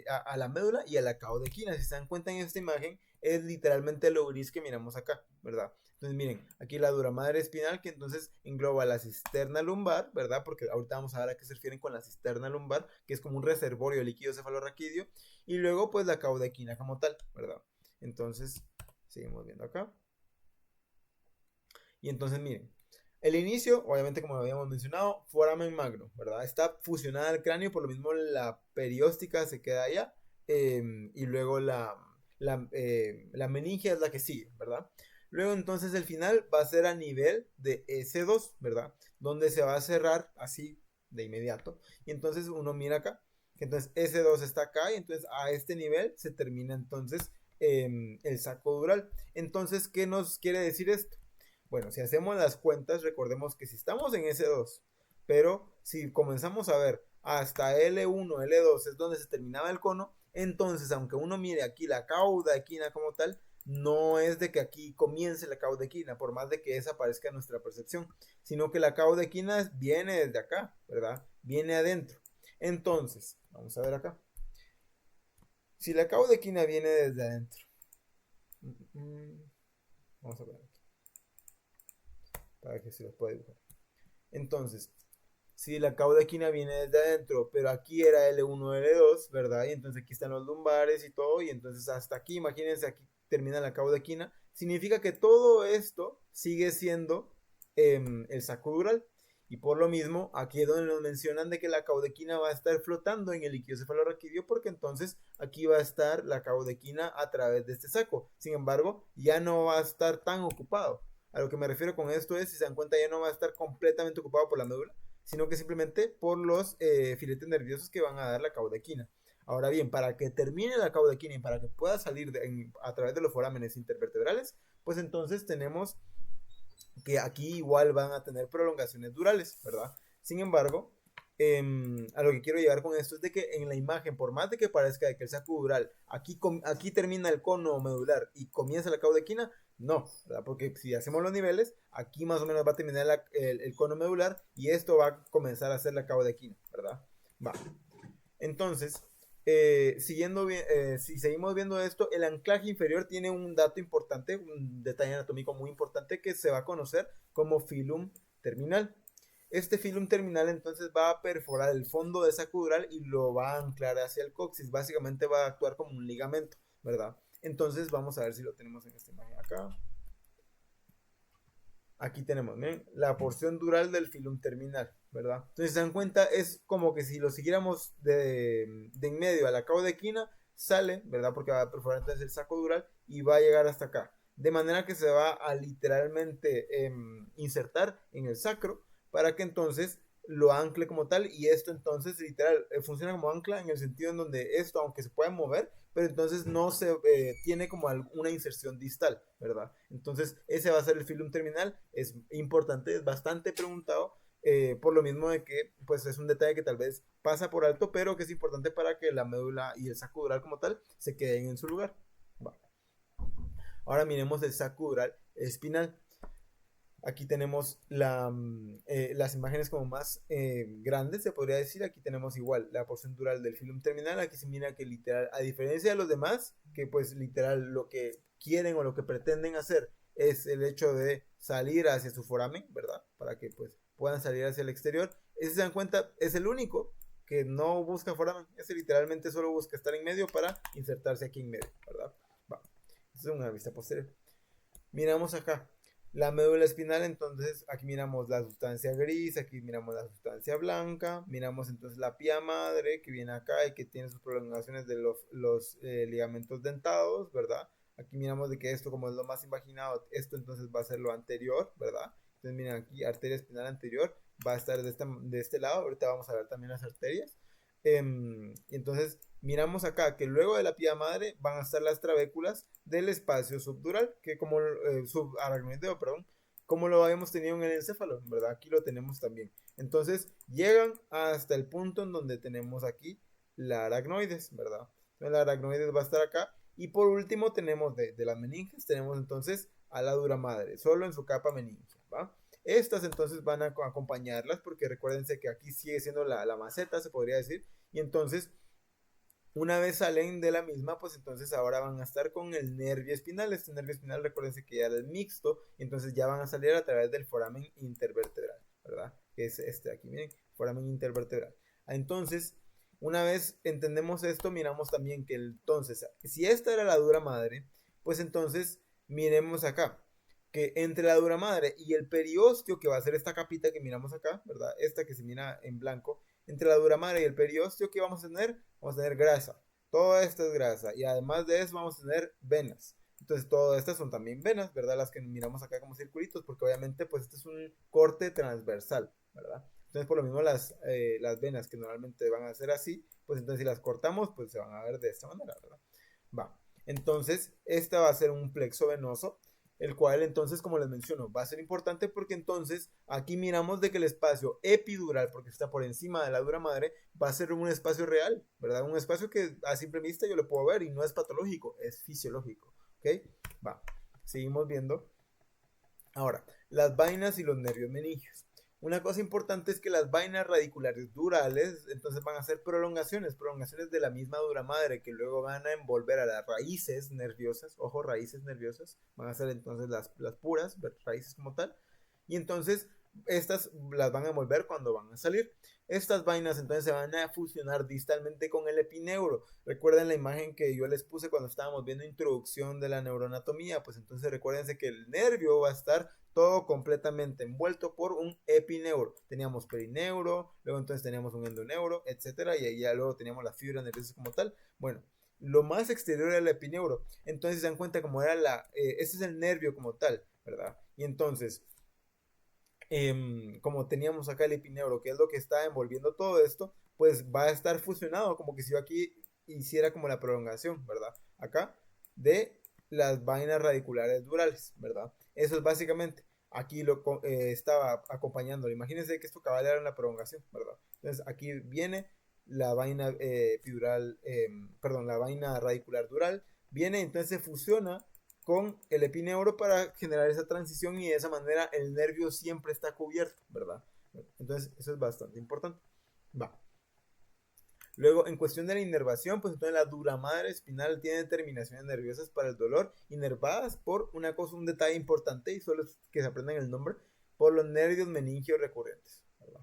a la médula y a la caudequina. Si se dan cuenta en esta imagen, es literalmente lo gris que miramos acá, ¿verdad? Entonces miren, aquí la dura madre espinal que entonces engloba la cisterna lumbar, ¿verdad? Porque ahorita vamos a ver a qué se refieren con la cisterna lumbar, que es como un reservorio de líquido cefalorraquídeo, y luego pues la caudequina como tal, ¿verdad? Entonces, seguimos viendo acá. Y entonces miren, el inicio, obviamente como habíamos mencionado, foramen magno, ¿verdad? Está fusionada al cráneo, por lo mismo la perióstica se queda allá, y luego la meningia es la que sigue, ¿verdad? Luego entonces el final va a ser a nivel de S2, ¿verdad? Donde se va a cerrar así de inmediato. Y entonces uno mira acá, que entonces S2 está acá y entonces a este nivel se termina entonces el saco dural. Entonces, ¿qué nos quiere decir esto? Bueno, si hacemos las cuentas, recordemos que si estamos en S2, pero si comenzamos a ver hasta L1, L2 es donde se terminaba el cono, entonces aunque uno mire aquí la cauda equina como tal, no es de que aquí comience la cauda equina, por más de que esa aparezca en nuestra percepción, sino que la cauda equina viene desde acá, ¿verdad? Viene adentro. Entonces, vamos a ver acá. Si la cauda equina viene desde adentro, vamos a ver para que se los pueda dibujar. Entonces, si la caudequina viene desde adentro, pero aquí era L1, L2, ¿verdad? Y entonces aquí están los lumbares y todo, y entonces hasta aquí, imagínense, aquí termina la caudequina, significa que todo esto sigue siendo el saco dural. Y por lo mismo, aquí es donde nos mencionan de que la caudequina va a estar flotando en el líquido cefalorraquídeo, porque entonces aquí va a estar la caudequina a través de este saco. Sin embargo, ya no va a estar tan ocupado. A lo que me refiero con esto es, si se dan cuenta, ya no va a estar completamente ocupado por la médula, sino que simplemente por los filetes nerviosos que van a dar la caudequina. Ahora bien, para que termine la caudequina y para que pueda salir a través de los forámenes intervertebrales, pues entonces tenemos que aquí igual van a tener prolongaciones durales, ¿verdad? Sin embargo, a lo que quiero llegar con esto es de que en la imagen, por más de que parezca de que el saco dural, aquí termina el cono medular y comienza la caudequina, no, ¿verdad? Porque si hacemos los niveles, aquí más o menos va a terminar el cono medular y esto va a comenzar a ser la caudequina, ¿verdad? Va. Entonces, si seguimos viendo esto, el anclaje inferior tiene un dato importante, un detalle anatómico muy importante que se va a conocer como filum terminal. Este filum terminal entonces va a perforar el fondo de esa dural y lo va a anclar hacia el coxis. Básicamente va a actuar como un ligamento, ¿verdad? Entonces vamos a ver si lo tenemos en esta imagen acá. Aquí tenemos, ¿ven? La porción dural del filum terminal, ¿verdad? Entonces, se dan cuenta, es como que si lo siguiéramos de en medio a la caudequina, sale, ¿verdad? Porque va a perforar entonces el saco dural y va a llegar hasta acá. De manera que se va a literalmente insertar en el sacro para que entonces lo ancle como tal y esto entonces literal funciona como ancla en el sentido en donde esto, aunque se pueda mover, pero entonces no se tiene como una inserción distal, ¿verdad? Entonces ese va a ser el filum terminal, es importante, es bastante preguntado, por lo mismo de que pues es un detalle que tal vez pasa por alto, pero que es importante para que la médula y el saco dural como tal se queden en su lugar. Va. Ahora miremos el saco dural espinal. Aquí tenemos las imágenes como más grandes, se podría decir. Aquí tenemos igual la porción dural del filum terminal. Aquí se mira que literal, a diferencia de los demás, que pues literal lo que quieren o lo que pretenden hacer es el hecho de salir hacia su foramen, ¿verdad? Para que pues puedan salir hacia el exterior. Ese se dan cuenta, es el único que no busca foramen. Ese literalmente solo busca estar en medio para insertarse aquí en medio, ¿verdad? Va. Esta es una vista posterior. Miramos acá la médula espinal, entonces aquí miramos la sustancia gris, aquí miramos la sustancia blanca, miramos entonces la pía madre que viene acá y que tiene sus prolongaciones de los ligamentos dentados, ¿verdad? Aquí miramos de que esto, como es lo más imaginado, esto entonces va a ser lo anterior, ¿verdad? Entonces miren aquí, arteria espinal anterior va a estar de este lado, ahorita vamos a ver también las arterias. Entonces miramos acá que luego de la pía madre van a estar las trabéculas del espacio subdural, que como subaracnoideo, perdón, como lo habíamos tenido en el encéfalo, ¿verdad? Aquí lo tenemos también. Entonces llegan hasta el punto en donde tenemos aquí la aracnoides, ¿verdad? Entonces la aracnoides va a estar acá. Y por último tenemos de las meninges, tenemos entonces a la dura madre, solo en su capa meningia, ¿va? Estas entonces van a acompañarlas porque recuérdense que aquí sigue siendo la maceta, se podría decir. Y entonces, una vez salen de la misma, pues entonces ahora van a estar con el nervio espinal. Este nervio espinal, recuérdense que ya era el mixto, y entonces ya van a salir a través del foramen intervertebral, ¿verdad? Que es este aquí, miren, foramen intervertebral. Entonces, una vez entendemos esto, miramos también que entonces, si esta era la dura madre, pues entonces miremos acá que entre la dura madre y el periósteo, que va a ser esta capita que miramos acá, ¿verdad? Esta que se mira en blanco, entre la dura madre y el periósteo, ¿qué vamos a tener? Vamos a tener grasa. Toda esta es grasa. Y además de eso vamos a tener venas. Entonces todas estas son también venas, ¿verdad? Las que miramos acá como circulitos, porque obviamente pues este es un corte transversal, ¿verdad? Entonces por lo mismo las venas que normalmente van a ser así, pues entonces si las cortamos, pues se van a ver de esta manera, ¿verdad? Va. Entonces, esta va a ser un plexo venoso, el cual entonces, como les menciono, va a ser importante porque entonces aquí miramos de que el espacio epidural, porque está por encima de la dura madre, va a ser un espacio real, ¿verdad? Un espacio que a simple vista yo lo puedo ver y no es patológico, es fisiológico, ¿ok? Va, seguimos viendo. Ahora, las vainas y los nervios meningios. Una cosa importante es que las vainas radiculares durales entonces van a ser prolongaciones de la misma dura madre que luego van a envolver a las raíces nerviosas, ojo, raíces nerviosas, van a ser entonces las puras raíces como tal, y entonces estas las van a envolver cuando van a salir. Estas vainas entonces se van a fusionar distalmente con el epineuro. Recuerden la imagen que yo les puse cuando estábamos viendo introducción de la neuroanatomía, pues entonces recuérdense que el nervio va a estar todo completamente envuelto por un epineuro. Teníamos perineuro, luego entonces teníamos un endoneuro, etcétera, y ahí ya luego teníamos las fibras nerviosas como tal. Bueno, lo más exterior era el epineuro. Entonces se dan cuenta como era ese es el nervio como tal, ¿verdad? Y entonces, como teníamos acá el epineuro, que es lo que está envolviendo todo esto, pues va a estar fusionado, como que si yo aquí hiciera como la prolongación, ¿verdad? Acá de las vainas radiculares durales, ¿verdad? Eso es básicamente. aquí estaba acompañándolo. Imagínense que esto cabal era una prolongación, ¿verdad? Entonces aquí viene la vaina epidural, perdón, la vaina radicular dural, viene, entonces se fusiona con el epineuro para generar esa transición y de esa manera el nervio siempre está cubierto, ¿verdad? Entonces eso es bastante importante. Va. Luego, en cuestión de la inervación, pues entonces la dura madre espinal tiene terminaciones nerviosas para el dolor, inervadas por una cosa, un detalle importante, y solo es que se aprendan el nombre, por los nervios meningios recurrentes, ¿verdad?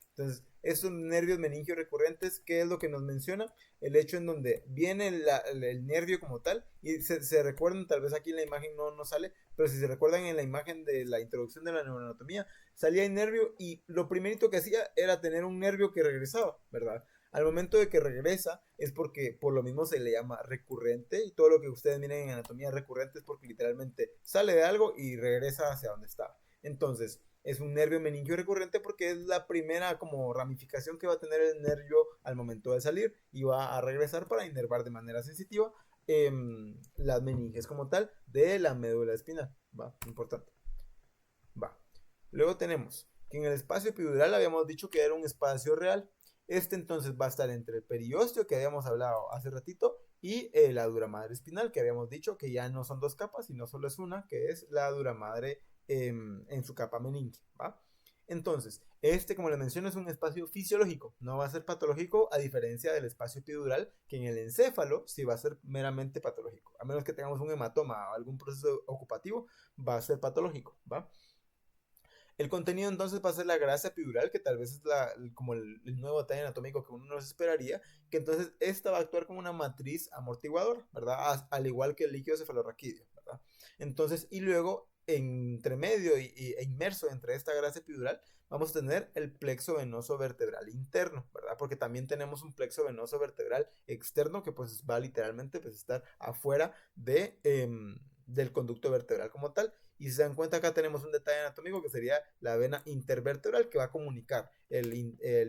Entonces, estos nervios meningios recurrentes, ¿qué es lo que nos menciona? El hecho en donde viene el nervio como tal, y se recuerdan, tal vez aquí en la imagen no sale, pero si se recuerdan en la imagen de la introducción de la neuroanatomía, salía el nervio y lo primerito que hacía era tener un nervio que regresaba, ¿verdad? Al momento de que regresa es porque por lo mismo se le llama recurrente y todo lo que ustedes miren en anatomía recurrente es porque literalmente sale de algo y regresa hacia donde estaba. Entonces, es un nervio meningio recurrente porque es la primera como ramificación que va a tener el nervio al momento de salir y va a regresar para inervar de manera sensitiva las meninges como tal de la médula espinal. Va, importante. Va. Luego tenemos que en el espacio epidural habíamos dicho que era un espacio real. Este entonces va a estar entre el periósteo que habíamos hablado hace ratito y la dura madre espinal que habíamos dicho que ya no son dos capas, sino solo es una, que es la dura madre en su capa meningia, ¿va? Entonces, este, como les menciono, es un espacio fisiológico, no va a ser patológico a diferencia del espacio epidural, que en el encéfalo sí va a ser meramente patológico. A menos que tengamos un hematoma o algún proceso ocupativo, va a ser patológico, ¿va? El contenido entonces va a ser la grasa epidural, que tal vez es como el nuevo detalle anatómico que uno no se esperaría, que entonces esta va a actuar como una matriz amortiguadora, ¿verdad? Al igual que el líquido cefalorraquídeo, ¿verdad? Entonces, y luego, entre medio e inmerso entre esta grasa epidural, vamos a tener el plexo venoso vertebral interno, ¿verdad? Porque también tenemos un plexo venoso vertebral externo que pues va literalmente pues estar afuera del conducto vertebral como tal. Y si se dan cuenta, acá tenemos un detalle anatómico que sería la vena intervertebral que va a comunicar el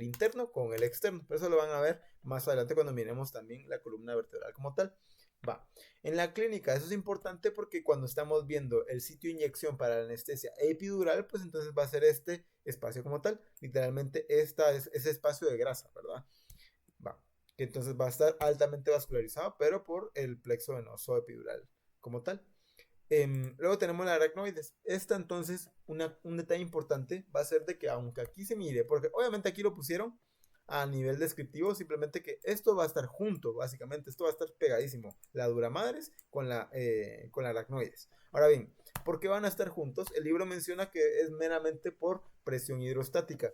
interno con el externo. Pero eso lo van a ver más adelante cuando miremos también la columna vertebral como tal. Va. En la clínica, eso es importante porque cuando estamos viendo el sitio de inyección para la anestesia epidural, pues entonces va a ser este espacio como tal. Literalmente ese espacio de grasa, ¿verdad? Va. Que entonces va a estar altamente vascularizado, pero por el plexo venoso epidural como tal. Luego tenemos la aracnoides. Esta entonces, un detalle importante va a ser de que aunque aquí se mire, porque obviamente aquí lo pusieron a nivel descriptivo, simplemente que esto va a estar junto, básicamente, esto va a estar pegadísimo, la duramadres con la aracnoides. Ahora bien, ¿por qué van a estar juntos? El libro menciona que es meramente por presión hidrostática.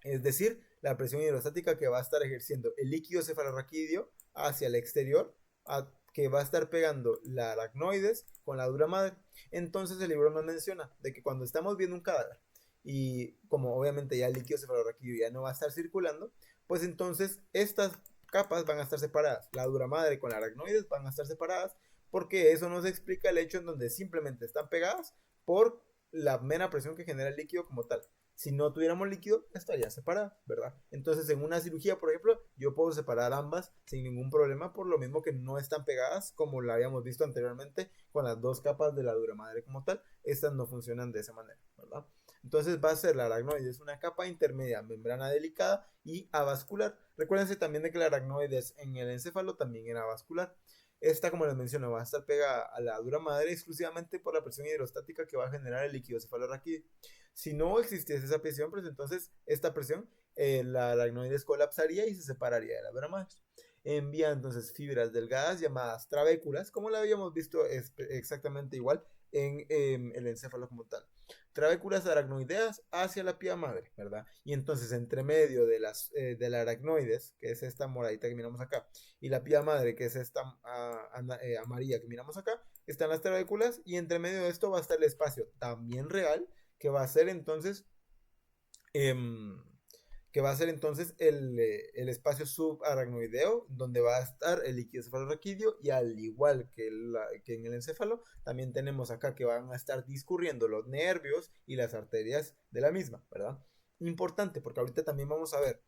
Es decir, la presión hidrostática que va a estar ejerciendo el líquido cefalorraquídeo hacia el exterior, que va a estar pegando la aracnoides con la dura madre. Entonces el libro nos menciona de que cuando estamos viendo un cadáver y como obviamente ya el líquido cefalorraquídeo ya no va a estar circulando, pues entonces estas capas van a estar separadas. La dura madre con la aracnoides van a estar separadas porque eso nos explica el hecho en donde simplemente están pegadas por la mera presión que genera el líquido como tal. Si no tuviéramos líquido, estaría separada, ¿verdad? Entonces, en una cirugía, por ejemplo, yo puedo separar ambas sin ningún problema, por lo mismo que no están pegadas, como la habíamos visto anteriormente, con las dos capas de la dura madre como tal. Estas no funcionan de esa manera, ¿verdad? Entonces va a ser la aracnoides una capa intermedia, membrana delicada y avascular. Recuérdense también de que la aracnoides en el encéfalo también era avascular. Esta, como les menciono, va a estar pegada a la dura madre exclusivamente por la presión hidrostática que va a generar el líquido cefalorraquídeo. Si no existiese esa presión, pues entonces esta presión, la aracnoides colapsaría y se separaría de la dura madre. Envía entonces fibras delgadas llamadas trabéculas, como la habíamos visto exactamente igual en el encéfalo como tal. Trabéculas aracnoideas hacia la pía madre, ¿verdad? Y entonces entre medio de la aracnoides, que es esta moradita que miramos acá, y la pía madre, que es esta amarilla que miramos acá, están las trabéculas y entre medio de esto va a estar el espacio también real, que va a ser entonces em, el espacio subaracnoideo, donde va a estar el líquido cefalorraquídeo, y al igual que en el encéfalo, también tenemos acá que van a estar discurriendo los nervios y las arterias de la misma, ¿verdad? Importante, porque ahorita también vamos a ver,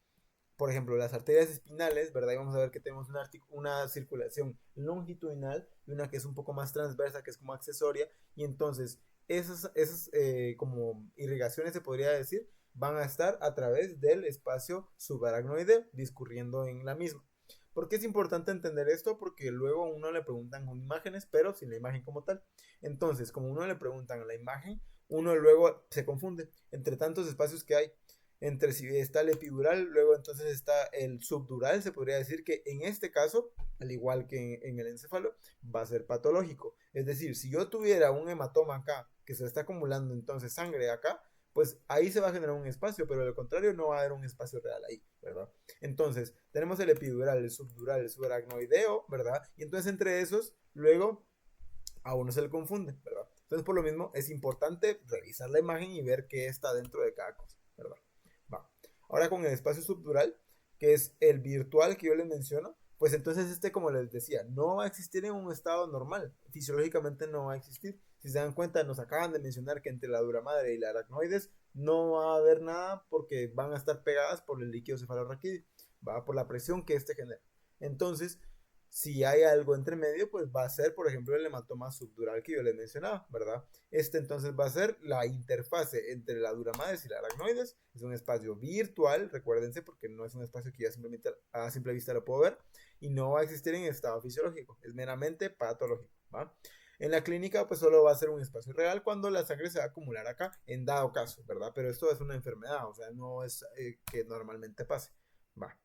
por ejemplo, las arterias espinales, ¿verdad? Y vamos a ver que tenemos una circulación longitudinal y una que es un poco más transversa, que es como accesoria, y entonces esas como irrigaciones, se podría decir, van a estar a través del espacio subaracnoideo, discurriendo en la misma. ¿Por qué es importante entender esto? Porque luego a uno le preguntan con imágenes, pero sin la imagen como tal. Entonces, como uno le preguntan la imagen, uno luego se confunde entre tantos espacios que hay. Entre si está el epidural, luego entonces está el subdural, se podría decir que en este caso, al igual que en el encéfalo, va a ser patológico. Es decir, si yo tuviera un hematoma acá, que se está acumulando entonces sangre acá, pues ahí se va a generar un espacio, pero al contrario no va a haber un espacio real ahí, ¿verdad? Entonces, tenemos el epidural, el subaracnoideo, ¿verdad? Y entonces entre esos, luego a uno se le confunde, ¿verdad? Entonces, por lo mismo, es importante revisar la imagen y ver qué está dentro de cada cosa, ¿verdad? Va. Ahora con el espacio subdural, que es el virtual que yo les menciono, pues entonces como les decía, no va a existir en un estado normal. Fisiológicamente no va a existir. Si se dan cuenta, nos acaban de mencionar que entre la dura madre y la aracnoides no va a haber nada porque van a estar pegadas por el líquido cefalorraquídeo, va por la presión que genera. Entonces, si hay algo entre medio, pues va a ser, por ejemplo, el hematoma subdural que yo les mencionaba, ¿verdad? Entonces va a ser la interfase entre la dura madre y la aracnoides. Es un espacio virtual, recuérdense, porque no es un espacio que ya simplemente a simple vista lo puedo ver, y no va a existir en estado fisiológico, es meramente patológico, ¿va? En la clínica, pues solo va a ser un espacio real cuando la sangre se va a acumular acá, en dado caso, ¿verdad? Pero esto es una enfermedad, o sea, no es que normalmente pase, ¿va?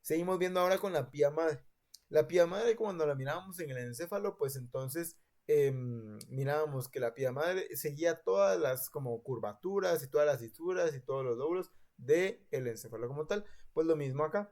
Seguimos viendo ahora con la pía madre. La pía madre, cuando la mirábamos en el encéfalo, pues entonces mirábamos que la pía madre seguía todas las como curvaturas y todas las hisuras y todos los lóbulos del encéfalo como tal. Pues lo mismo acá.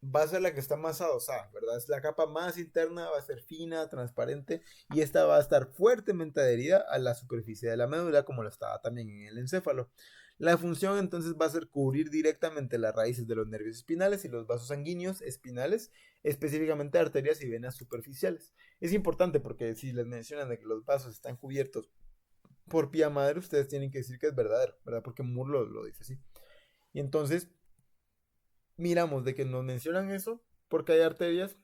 Va a ser la que está más adosada, ¿verdad? Es la capa más interna, va a ser fina, transparente, y esta va a estar fuertemente adherida a la superficie de la médula, como lo estaba también en el encéfalo. La función entonces va a ser cubrir directamente las raíces de los nervios espinales y los vasos sanguíneos espinales, específicamente arterias y venas superficiales. Es importante porque si les mencionan de que los vasos están cubiertos por pía madre, ustedes tienen que decir que es verdadero, ¿verdad? Porque Moore lo dice así. Y entonces miramos de que nos mencionan eso porque hay arterias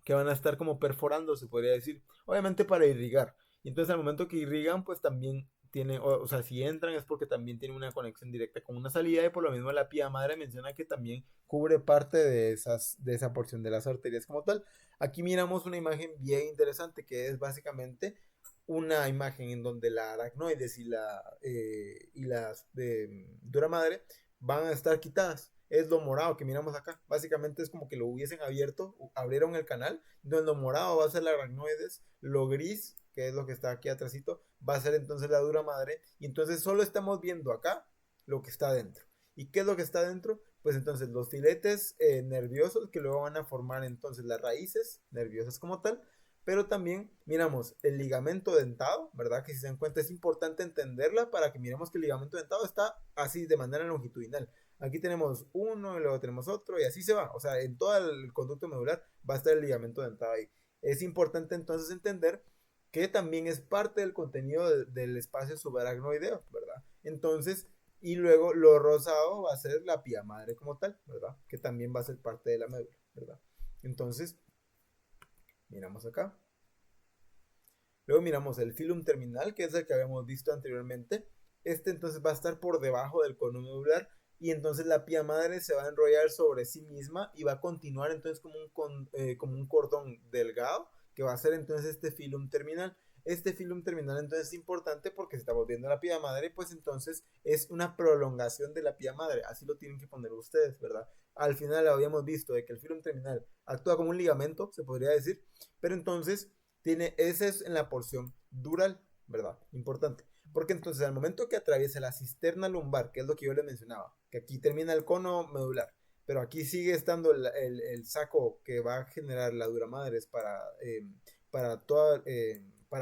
que van a estar como perforando, se podría decir, obviamente para irrigar. Y entonces al momento que irrigan, pues también tiene, o sea, si entran es porque también tiene una conexión directa con una salida, y por lo mismo la pía madre menciona que también cubre parte de esa porción de las arterias como tal. Aquí miramos una imagen bien interesante que es básicamente una imagen en donde la aracnoides y las de dura madre van a estar quitadas. Es lo morado que miramos acá. Básicamente es como que lo hubiesen abierto, abrieron el canal. Entonces lo morado va a ser la aracnoides, lo gris, que es lo que está aquí atrásito, va a ser entonces la dura madre. Y entonces solo estamos viendo acá lo que está dentro. ¿Y qué es lo que está dentro? Pues entonces los filetes nerviosos que luego van a formar entonces las raíces nerviosas como tal, pero también miramos el ligamento dentado, ¿verdad? Que si se dan cuenta es importante entenderla para que miremos que el ligamento dentado está así de manera longitudinal. Aquí tenemos uno y luego tenemos otro y así se va. O sea, en todo el conducto medular va a estar el ligamento dentado ahí. Es importante entonces entender que también es parte del contenido del espacio subaracnoideo, ¿verdad? Entonces, y luego lo rosado va a ser la pía madre como tal, ¿verdad? Que también va a ser parte de la médula, ¿verdad? Entonces, miramos acá. Luego miramos el filum terminal, que es el que habíamos visto anteriormente. Entonces va a estar por debajo del cono medular, y entonces la pía madre se va a enrollar sobre sí misma y va a continuar entonces como un cordón delgado, que va a ser entonces este filum terminal. Este filum terminal entonces es importante porque si estamos viendo la pía madre, pues entonces es una prolongación de la pía madre. Así lo tienen que poner ustedes, ¿verdad? Al final habíamos visto de que el filum terminal actúa como un ligamento, se podría decir, pero entonces ese es en la porción dural, ¿verdad? Importante. Porque entonces al momento que atraviesa la cisterna lumbar, que es lo que yo les mencionaba, que aquí termina el cono medular, pero aquí sigue estando el saco que va a generar la dura madres para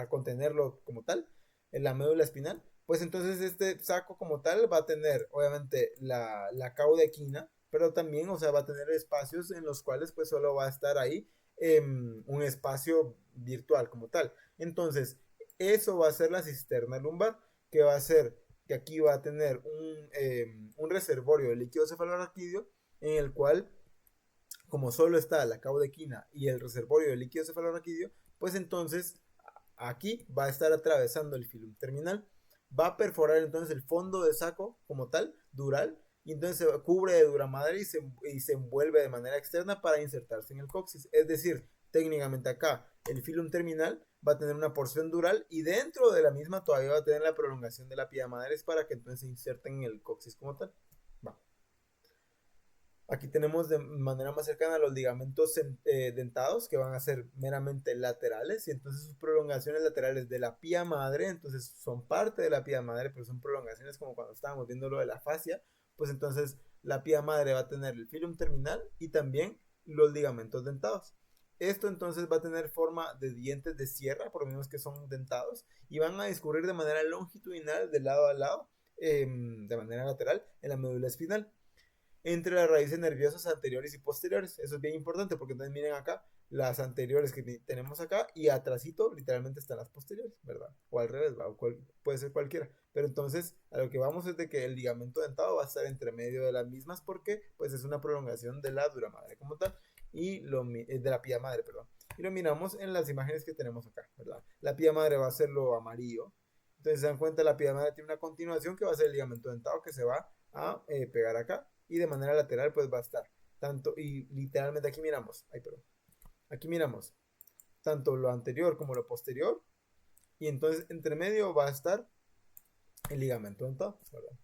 contenerlo como tal, en la médula espinal, pues entonces este saco como tal va a tener obviamente la cauda equina, pero también, o sea, va a tener espacios en los cuales pues solo va a estar ahí un espacio virtual como tal. Entonces, eso va a ser la cisterna lumbar, que va a ser que aquí va a tener un reservorio de líquido cefalorraquídeo en el cual, como solo está la cauda equina y el reservorio de líquido cefalorraquídeo, pues entonces aquí va a estar atravesando el filum terminal, va a perforar entonces el fondo de saco como tal, dural, y entonces se cubre de duramadre y se envuelve de manera externa para insertarse en el coxis. Es decir, técnicamente acá el filum terminal va a tener una porción dural y dentro de la misma todavía va a tener la prolongación de la pia madre para que entonces se inserten en el coxis como tal. Va. Aquí tenemos de manera más cercana los ligamentos dentados que van a ser meramente laterales y entonces sus prolongaciones laterales de la pía madre, entonces son parte de la pía madre, pero son prolongaciones como cuando estábamos viendo lo de la fascia, pues entonces la pía madre va a tener el filum terminal y también los ligamentos dentados. Esto entonces va a tener forma de dientes de sierra, por lo menos que son dentados, y van a discurrir de manera longitudinal de lado a lado, de manera lateral, en la médula espinal entre las raíces nerviosas anteriores y posteriores. Eso es bien importante porque entonces miren acá las anteriores que tenemos acá y atrásito literalmente están las posteriores, ¿verdad? O al revés, ¿va? Puede ser cualquiera. Pero entonces a lo que vamos es de que el ligamento dentado va a estar entre medio de las mismas porque pues es una prolongación de la dura madre como tal y de la pía madre, perdón. Y lo miramos en las imágenes que tenemos acá, ¿verdad? La pía madre va a ser lo amarillo. Entonces se dan cuenta, la pía madre tiene una continuación que va a ser el ligamento dentado que se va a pegar acá y de manera lateral pues va a estar tanto y literalmente aquí miramos, ay perdón, aquí miramos tanto lo anterior como lo posterior y entonces entre medio va a estar el ligamento dentado, ¿verdad?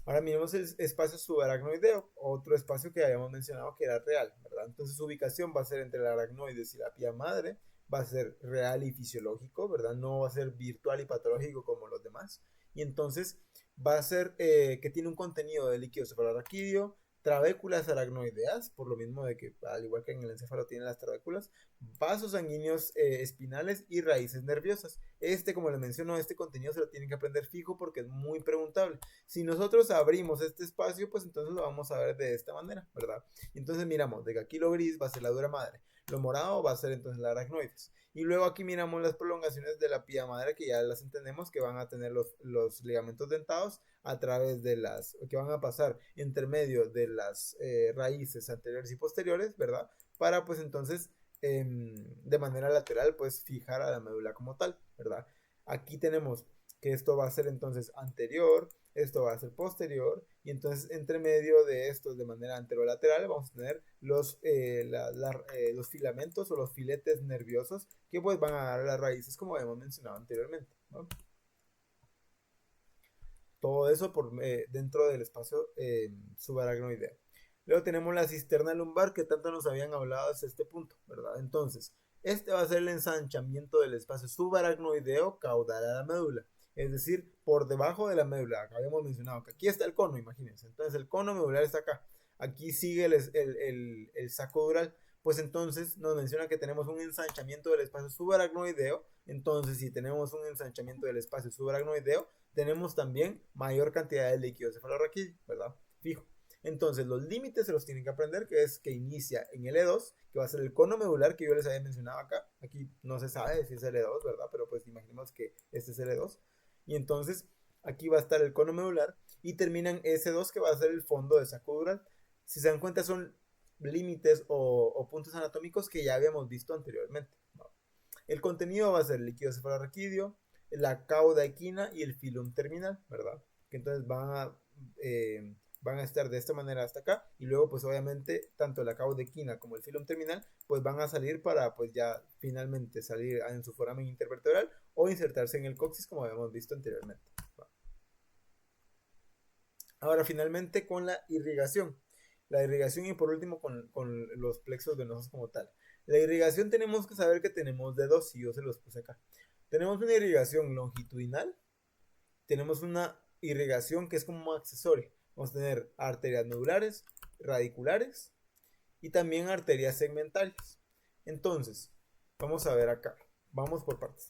Ahora miremos el espacio subaracnoideo, otro espacio que habíamos mencionado que era real, ¿verdad? Entonces su ubicación va a ser entre el aracnoides y la pía madre, va a ser real y fisiológico, ¿verdad? No va a ser virtual y patológico como los demás. Y entonces va a ser que tiene un contenido de líquido cefalorraquídeo, trabéculas aracnoideas, por lo mismo de que al igual que en el encéfalo tiene las trabéculas, vasos sanguíneos espinales y raíces nerviosas. Como les menciono, este contenido se lo tienen que aprender fijo porque es muy preguntable. Si nosotros abrimos este espacio, pues entonces lo vamos a ver de esta manera, ¿verdad? Entonces miramos, de que aquí lo gris va a ser la dura madre, lo morado va a ser entonces la aracnoides. Y luego aquí miramos las prolongaciones de la pía madre que ya las entendemos que van a tener los ligamentos dentados a través de que van a pasar entre medio de las raíces anteriores y posteriores, ¿verdad? Para pues entonces de manera lateral pues fijar a la médula como tal, ¿verdad? Aquí tenemos que esto va a ser entonces anterior, esto va a ser posterior y entonces entre medio de estos de manera anterolateral vamos a tener los filamentos o los filetes nerviosos que pues van a dar las raíces como hemos mencionado anteriormente, ¿no? Todo eso dentro del espacio subaracnoideo. Luego tenemos la cisterna lumbar que tanto nos habían hablado hasta este punto, ¿verdad? Entonces, este va a ser el ensanchamiento del espacio subaracnoideo caudal a la médula. Es decir, por debajo de la médula. Acá habíamos mencionado que aquí está el cono, imagínense. Entonces, el cono medular está acá. Aquí sigue el saco dural. Pues entonces nos menciona que tenemos un ensanchamiento del espacio subaracnoideo. Entonces, si tenemos un ensanchamiento del espacio subaracnoideo, tenemos también mayor cantidad de líquido cefalorraquídeo, ¿verdad? Fijo. Entonces, los límites se los tienen que aprender, que es que inicia en L2, que va a ser el cono medular que yo les había mencionado acá. Aquí no se sabe si es L2, ¿verdad? Pero pues imaginemos que este es L2. Y entonces, aquí va a estar el cono medular y termina en S2, que va a ser el fondo de saco dural. Si se dan cuenta, son límites o puntos anatómicos que ya habíamos visto anteriormente, ¿no? El contenido va a ser el líquido cefalorraquídeo, la cauda equina y el filum terminal, ¿verdad? Que entonces van a estar de esta manera hasta acá y luego pues obviamente tanto la cauda equina como el filum terminal pues van a salir para pues ya finalmente salir en su foramen intervertebral o insertarse en el coxis como habíamos visto anteriormente. Ahora finalmente con la irrigación. La irrigación y por último con los plexos venosos como tal. La irrigación tenemos que saber que tenemos de dos, y yo se los puse acá. Tenemos una irrigación longitudinal, tenemos una irrigación que es como accesorio. Vamos a tener arterias nodulares, radiculares y también arterias segmentales. Entonces, vamos a ver acá. Vamos por partes.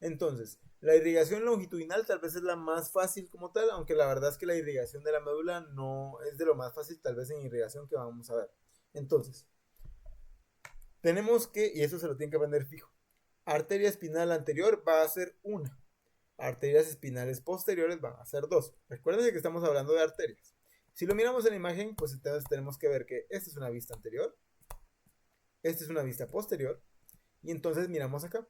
Entonces, la irrigación longitudinal tal vez es la más fácil como tal, aunque la verdad es que la irrigación de la médula no es de lo más fácil tal vez en irrigación que vamos a ver. Entonces, tenemos que, y eso se lo tienen que aprender fijo, arteria espinal anterior va a ser una, arterias espinales posteriores van a ser dos. Recuerden que estamos hablando de arterias. Si lo miramos en la imagen, pues entonces tenemos que ver que esta es una vista anterior, esta es una vista posterior, y entonces miramos acá,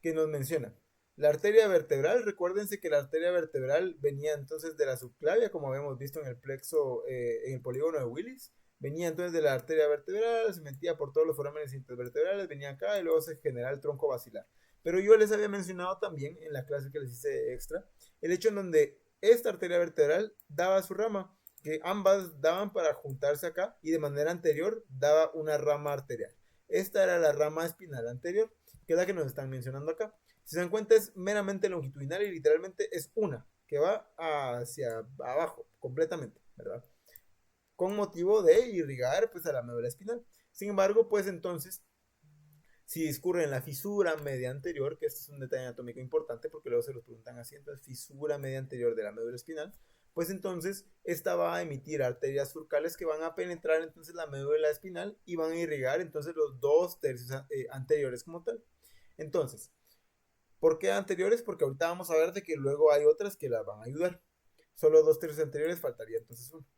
que nos menciona la arteria vertebral. Recuérdense que la arteria vertebral venía entonces de la subclavia, como habíamos visto en el plexo, en el polígono de Willis. Venía entonces de la arteria vertebral, se metía por todos los forámenes intervertebrales, venía acá y luego se genera el tronco basilar. Pero yo les había mencionado también en la clase que les hice extra, el hecho en donde esta arteria vertebral daba su rama, que ambas daban para juntarse acá y de manera anterior daba una rama arterial. Esta era la rama espinal anterior, que es la que nos están mencionando acá. Si se dan cuenta, es meramente longitudinal y literalmente es una que va hacia abajo completamente, ¿verdad? Con motivo de irrigar pues a la médula espinal. Sin embargo, pues entonces, si discurre en la fisura media anterior, que este es un detalle anatómico importante porque luego se lo preguntan así, entonces fisura media anterior de la médula espinal, pues entonces esta va a emitir arterias surcales que van a penetrar entonces la médula espinal y van a irrigar entonces los 2/3 anteriores como tal. Entonces, ¿por qué anteriores? Porque ahorita vamos a ver de que luego hay otras que las van a ayudar. Solo 2/3 anteriores, faltaría entonces uno.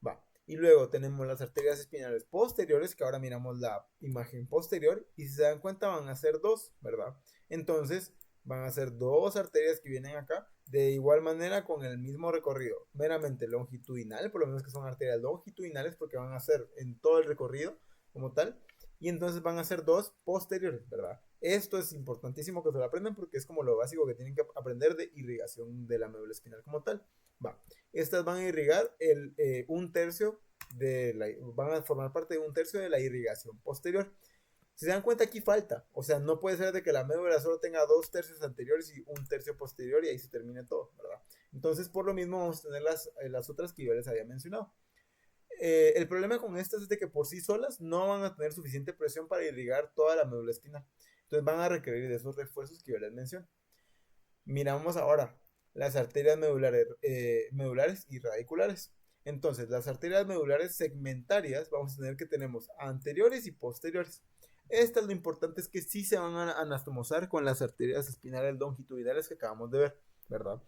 Va. Y luego tenemos las arterias espinales posteriores, que ahora miramos la imagen posterior, y si se dan cuenta van a ser dos, ¿verdad? Entonces van a ser dos arterias que vienen acá, de igual manera con el mismo recorrido, meramente longitudinal, por lo menos que son arterias longitudinales, porque van a ser en todo el recorrido como tal, y entonces van a ser dos posteriores, ¿verdad? Esto es importantísimo que se lo aprendan porque es como lo básico que tienen que aprender de irrigación de la médula espinal como tal. Va. Estas van a irrigar un tercio van a formar parte de un tercio de la irrigación posterior. Si se dan cuenta, aquí falta, o sea, no puede ser de que la médula solo tenga 2/3 anteriores y un tercio posterior y ahí se termine todo, ¿verdad? Entonces, por lo mismo, vamos a tener las otras que yo les había mencionado. El problema con estas es de que por sí solas no van a tener suficiente presión para irrigar toda la médula espinal. Entonces van a requerir de esos refuerzos que yo les menciono. Miramos ahora las arterias medulares y radiculares. Entonces, las arterias medulares segmentarias vamos a tener que tenemos anteriores y posteriores. Estas lo importante es que sí se van a anastomosar con las arterias espinales longitudinales que acabamos de ver, ¿verdad?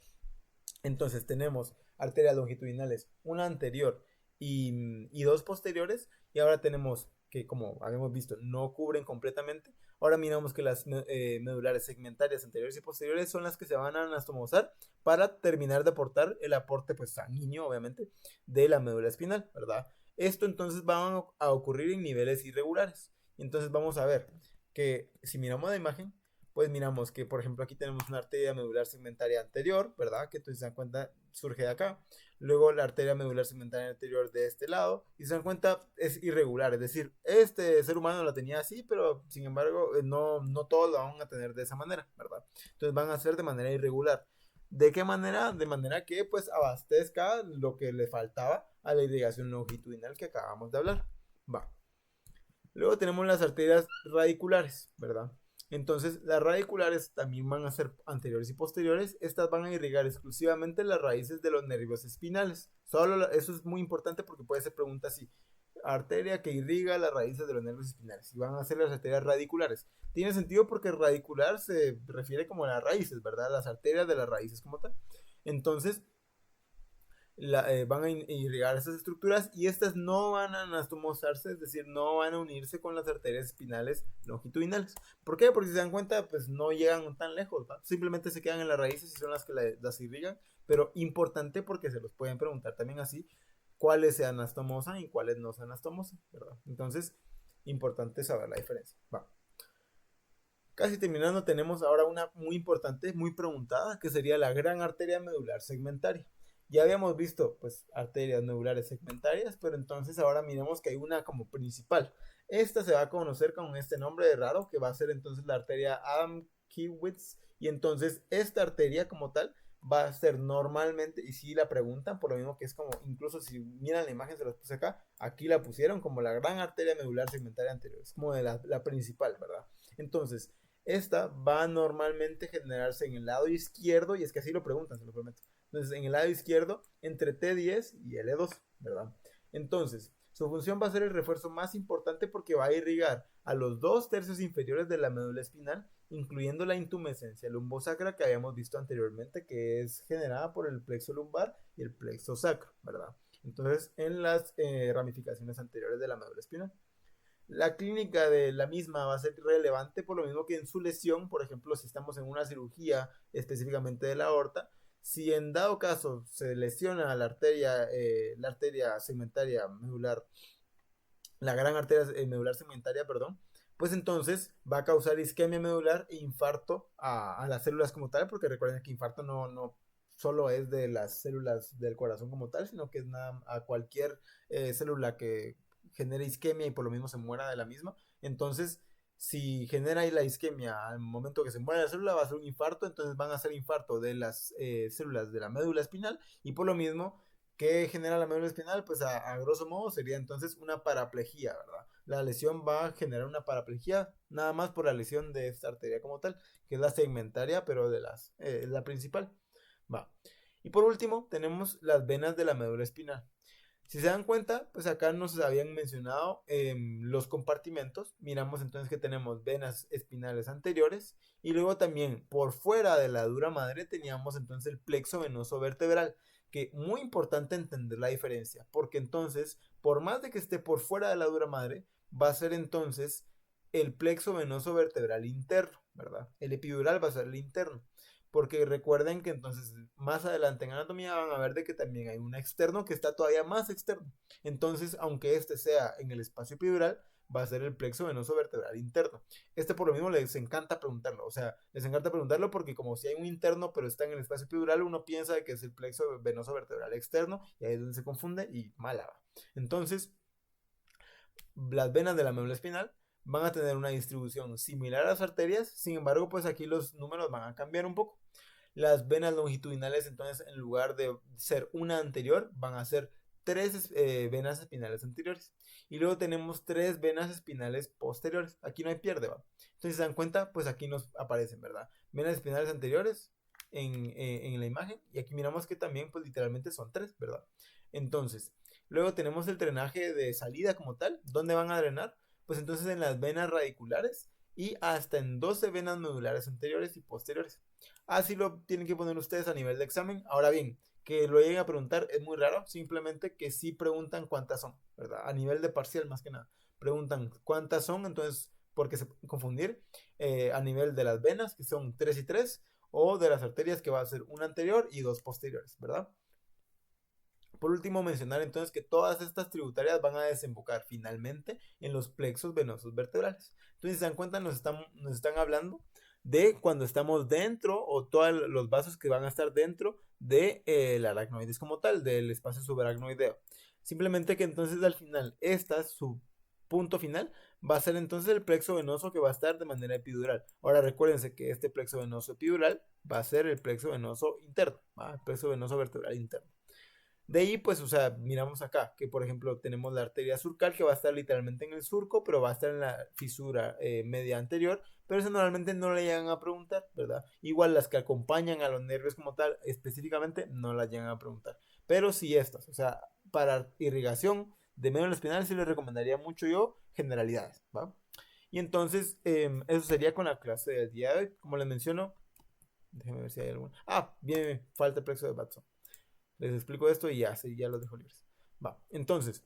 Entonces tenemos arterias longitudinales, una anterior y dos posteriores, y ahora tenemos que, como habíamos visto, no cubren completamente. Ahora miramos que las medulares segmentarias anteriores y posteriores son las que se van a anastomosar para terminar de aportar el aporte pues sanguíneo, obviamente, de la médula espinal, ¿verdad? Esto entonces va a ocurrir en niveles irregulares. Entonces vamos a ver que si miramos la imagen, pues miramos que, por ejemplo, aquí tenemos una arteria medular segmentaria anterior, ¿verdad? Que entonces se dan cuenta, surge de acá. Luego la arteria medular segmentaria anterior de este lado. Y se dan cuenta, es irregular. Es decir, este ser humano la tenía así, pero sin embargo, no todos la van a tener de esa manera, ¿verdad? Entonces van a ser de manera irregular. ¿De qué manera? De manera que pues abastezca lo que le faltaba a la irrigación longitudinal que acabamos de hablar. Va. Luego tenemos las arterias radiculares, ¿verdad? Entonces, las radiculares también van a ser anteriores y posteriores. Estas van a irrigar exclusivamente las raíces de los nervios espinales. Eso es muy importante porque puede ser pregunta así. Arteria que irriga las raíces de los nervios espinales. Y van a ser las arterias radiculares. Tiene sentido porque radicular se refiere como a las raíces, ¿verdad? Las arterias de las raíces como tal. Entonces, van a irrigar esas estructuras y estas no van a anastomosarse, es decir, no van a unirse con las arterias espinales longitudinales. ¿Por qué? Porque si se dan cuenta, pues no llegan tan lejos, ¿va? Simplemente se quedan en las raíces y son las que las irrigan, pero importante porque se los pueden preguntar también así, cuáles se anastomosan y cuáles no se anastomosan, ¿verdad? Entonces, importante saber la diferencia. Va. Casi terminando, tenemos ahora una muy importante, muy preguntada, que sería la gran arteria medular segmentaria. Ya habíamos visto pues arterias medulares segmentarias, pero entonces ahora miremos que hay una como principal. Esta se va a conocer con este nombre de raro, que va a ser entonces la arteria Adam-Kiewicz, y entonces esta arteria como tal va a ser normalmente, y si la preguntan, por lo mismo que es como, incluso si miran la imagen, se los puse acá, aquí la pusieron como la gran arteria medular segmentaria anterior, es como de la principal, ¿verdad? Entonces, esta va a normalmente generarse en el lado izquierdo, y es que así lo preguntan, se lo prometo. Entonces, en el lado izquierdo, entre T10 y L2, ¿verdad? Entonces, su función va a ser el refuerzo más importante porque va a irrigar a los 2/3 inferiores de la médula espinal, incluyendo la intumescencia lumbosacra que habíamos visto anteriormente, que es generada por el plexo lumbar y el plexo sacro, ¿verdad? Entonces, en las ramificaciones anteriores de la médula espinal. La clínica de la misma va a ser relevante por lo mismo que en su lesión, por ejemplo, si estamos en una cirugía específicamente de la aorta, si en dado caso se lesiona la arteria segmentaria medular, la gran arteria medular segmentaria, perdón, pues entonces va a causar isquemia medular e infarto a las células como tal, porque recuerden que infarto no solo es de las células del corazón como tal, sino que es nada, a cualquier célula que genere isquemia y por lo mismo se muera de la misma. Entonces, si genera ahí la isquemia al momento que se muere la célula, va a ser un infarto, entonces van a ser infarto de las células de la médula espinal y por lo mismo ¿qué genera la médula espinal? Pues a grosso modo sería entonces una paraplejía, ¿verdad? La lesión va a generar una paraplejía nada más por la lesión de esta arteria como tal, que es la segmentaria, pero es la principal. Va. Y por último, tenemos las venas de la médula espinal. Si se dan cuenta, pues acá nos habían mencionado los compartimentos. Miramos entonces que tenemos venas espinales anteriores y luego también por fuera de la dura madre teníamos entonces el plexo venoso vertebral, que muy importante entender la diferencia, porque entonces, por más de que esté por fuera de la dura madre, va a ser entonces el plexo venoso vertebral interno, ¿verdad? El epidural va a ser el interno. Porque recuerden que entonces más adelante en anatomía van a ver de que también hay un externo que está todavía más externo. Entonces, aunque este sea en el espacio epidural, va a ser el plexo venoso vertebral interno. Este por lo mismo les encanta preguntarlo, o sea, les encanta preguntarlo porque como si hay un interno pero está en el espacio epidural, uno piensa que es el plexo venoso vertebral externo y ahí es donde se confunde y mala va. Entonces, las venas de la médula espinal van a tener una distribución similar a las arterias, sin embargo, pues aquí los números van a cambiar un poco. Las venas longitudinales, entonces, en lugar de ser una anterior, van a ser tres venas espinales anteriores. Y luego tenemos tres venas espinales posteriores. Aquí no hay pierde, ¿va? Entonces, si se dan cuenta, pues aquí nos aparecen, ¿verdad? Venas espinales anteriores en la imagen. Y aquí miramos que también, pues literalmente son tres, ¿verdad? Entonces, luego tenemos el drenaje de salida como tal. ¿Dónde van a drenar? Pues entonces en las venas radiculares y hasta en 12 venas medulares anteriores y posteriores. Así lo tienen que poner ustedes a nivel de examen. Ahora bien, que lo lleguen a preguntar es muy raro, simplemente que sí preguntan cuántas son, ¿verdad? A nivel de parcial más que nada. Preguntan cuántas son, entonces, porque se pueden confundir a nivel de las venas, que son 3 y 3, o de las arterias, que va a ser una anterior y dos posteriores, ¿verdad? Por último, mencionar entonces que todas estas tributarias van a desembocar finalmente en los plexos venosos vertebrales. Entonces, si se dan cuenta, nos están hablando de cuando estamos dentro o todos los vasos que van a estar dentro de la aracnoides como tal, del espacio subaracnoideo. Simplemente que entonces al final, su punto final, va a ser entonces el plexo venoso que va a estar de manera epidural. Ahora recuérdense que este plexo venoso epidural va a ser el plexo venoso interno, ¿va? El plexo venoso vertebral interno. De ahí, pues, o sea, miramos acá, que por ejemplo tenemos la arteria surcal que va a estar literalmente en el surco, pero va a estar en la fisura media anterior, pero eso normalmente no le llegan a preguntar, ¿verdad? Igual las que acompañan a los nervios como tal, específicamente, no las llegan a preguntar. Pero sí estas, o sea, para irrigación de médula espinal sí les recomendaría mucho yo generalidades, ¿va? Y entonces, eso sería con la clase del día de hoy. Como les menciono, déjenme ver si hay alguna. Ah, bien, falta el plexo de Batson. Les explico esto y ya, sí, ya los dejo libres. Va, entonces,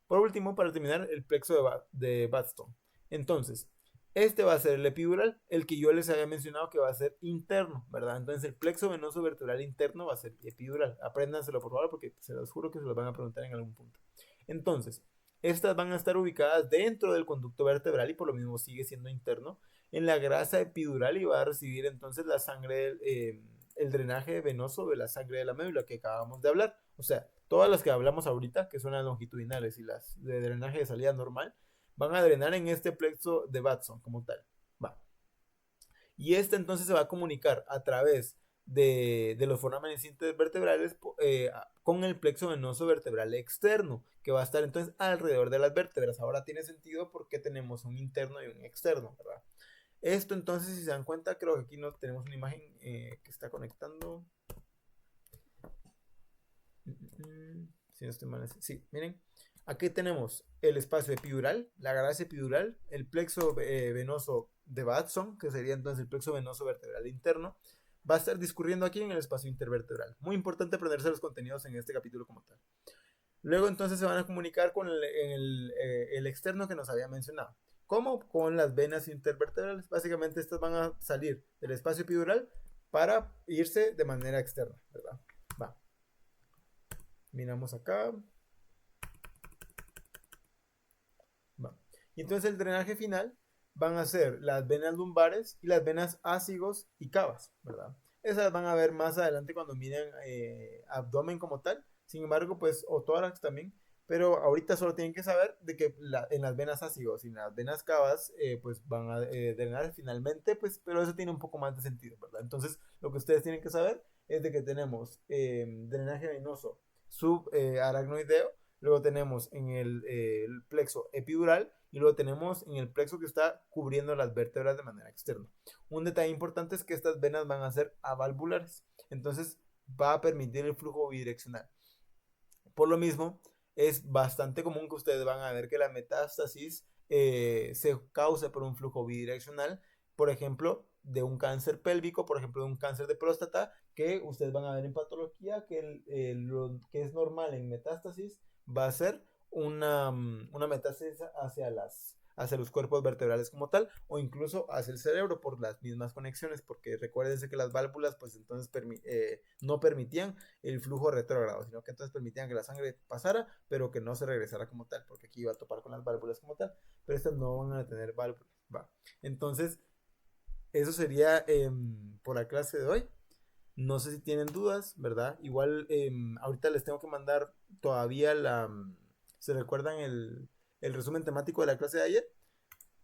por último, para terminar, el plexo de Batson. Entonces, este va a ser el epidural, el que yo les había mencionado que va a ser interno, ¿verdad? Entonces, el plexo venoso vertebral interno va a ser epidural. Apréndanselo, por favor, porque se los juro que se los van a preguntar en algún punto. Entonces, estas van a estar ubicadas dentro del conducto vertebral y por lo mismo sigue siendo interno en la grasa epidural y va a recibir entonces la sangre, el drenaje venoso de la sangre de la médula que acabamos de hablar. O sea, todas las que hablamos ahorita, que son las longitudinales y las de drenaje de salida normal, van a drenar en este plexo de Batson como tal. Va. Y este entonces se va a comunicar a través de los foramentos vertebrales con el plexo venoso vertebral externo, que va a estar entonces alrededor de las vértebras. Ahora tiene sentido porque tenemos un interno y un externo, ¿verdad? Esto entonces, si se dan cuenta, creo que aquí no tenemos una imagen que está conectando. Si no estoy mal, sí, miren. Aquí tenemos el espacio epidural, la grasa epidural, el plexo venoso de Batson, que sería entonces el plexo venoso vertebral interno, va a estar discurriendo aquí en el espacio intervertebral. Muy importante aprenderse los contenidos en este capítulo como tal. Luego entonces se van a comunicar con el externo que nos había mencionado. ¿Cómo? Con las venas intervertebrales. Básicamente estas van a salir del espacio epidural para irse de manera externa, ¿verdad? Va. Miramos acá. Va. Y entonces el drenaje final van a ser las venas lumbares y las venas ácigos y cavas, ¿verdad? Esas van a ver más adelante cuando miren abdomen como tal. Sin embargo, pues, o tórax también. Pero ahorita solo tienen que saber de que en las venas ácigos y en las venas cavas, pues van a drenar finalmente, pues, pero eso tiene un poco más de sentido, ¿verdad? Entonces, lo que ustedes tienen que saber es de que tenemos drenaje venoso subaracnoideo, luego tenemos en el plexo epidural y luego tenemos en el plexo que está cubriendo las vértebras de manera externa. Un detalle importante es que estas venas van a ser avalvulares, entonces va a permitir el flujo bidireccional. Por lo mismo, es bastante común que ustedes van a ver que la metástasis se cause por un flujo bidireccional, por ejemplo, de un cáncer pélvico, por ejemplo, de un cáncer de próstata, que ustedes van a ver en patología que lo que es normal en metástasis va a ser una metástasis hacia los cuerpos vertebrales como tal, o incluso hacia el cerebro por las mismas conexiones, porque recuérdense que las válvulas pues entonces no permitían el flujo retrógrado, sino que entonces permitían que la sangre pasara, pero que no se regresara como tal, porque aquí iba a topar con las válvulas como tal, pero estas no van a tener válvulas, va. Entonces, eso sería por la clase de hoy. No sé si tienen dudas, ¿verdad? Igual ahorita les tengo que mandar todavía ¿se recuerdan el resumen temático de la clase de ayer?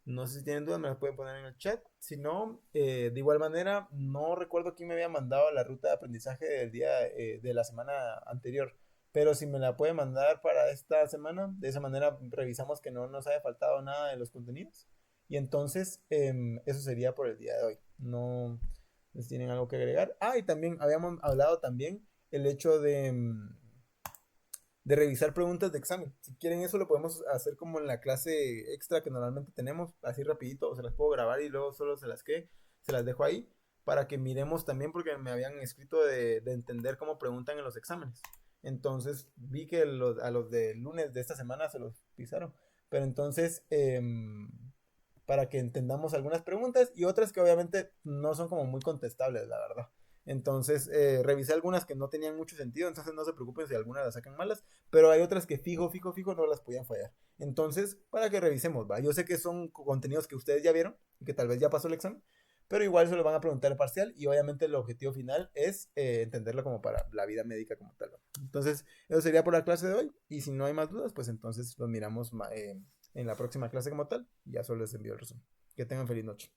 No sé si tienen dudas, me las pueden poner en el chat. Si no, de igual manera, no recuerdo quién me había mandado la ruta de aprendizaje del día de la semana anterior. Pero si me la puede mandar para esta semana, de esa manera revisamos que no nos haya faltado nada de los contenidos. Y entonces, eso sería por el día de hoy. No les tienen algo que agregar. Ah, y también habíamos hablado también el hecho de revisar preguntas de examen. Si quieren eso lo podemos hacer como en la clase extra que normalmente tenemos, así rapidito, o se las puedo grabar y luego solo se las dejo ahí para que miremos también porque me habían escrito de entender cómo preguntan en los exámenes. Entonces vi que a los de lunes de esta semana se los pisaron. Pero entonces, para que entendamos algunas preguntas y otras que obviamente no son como muy contestables, la verdad. Entonces, revisé algunas que no tenían mucho sentido, entonces no se preocupen si algunas las sacan malas, pero hay otras que fijo no las podían fallar. Entonces, para que revisemos, ¿va? Yo sé que son contenidos que ustedes ya vieron y que tal vez ya pasó el examen, pero igual se lo van a preguntar parcial y obviamente el objetivo final es entenderlo como para la vida médica como tal, ¿va? Entonces, eso sería por la clase de hoy y si no hay más dudas, pues entonces los miramos en la próxima clase como tal y ya solo les envío el resumen. Que tengan feliz noche.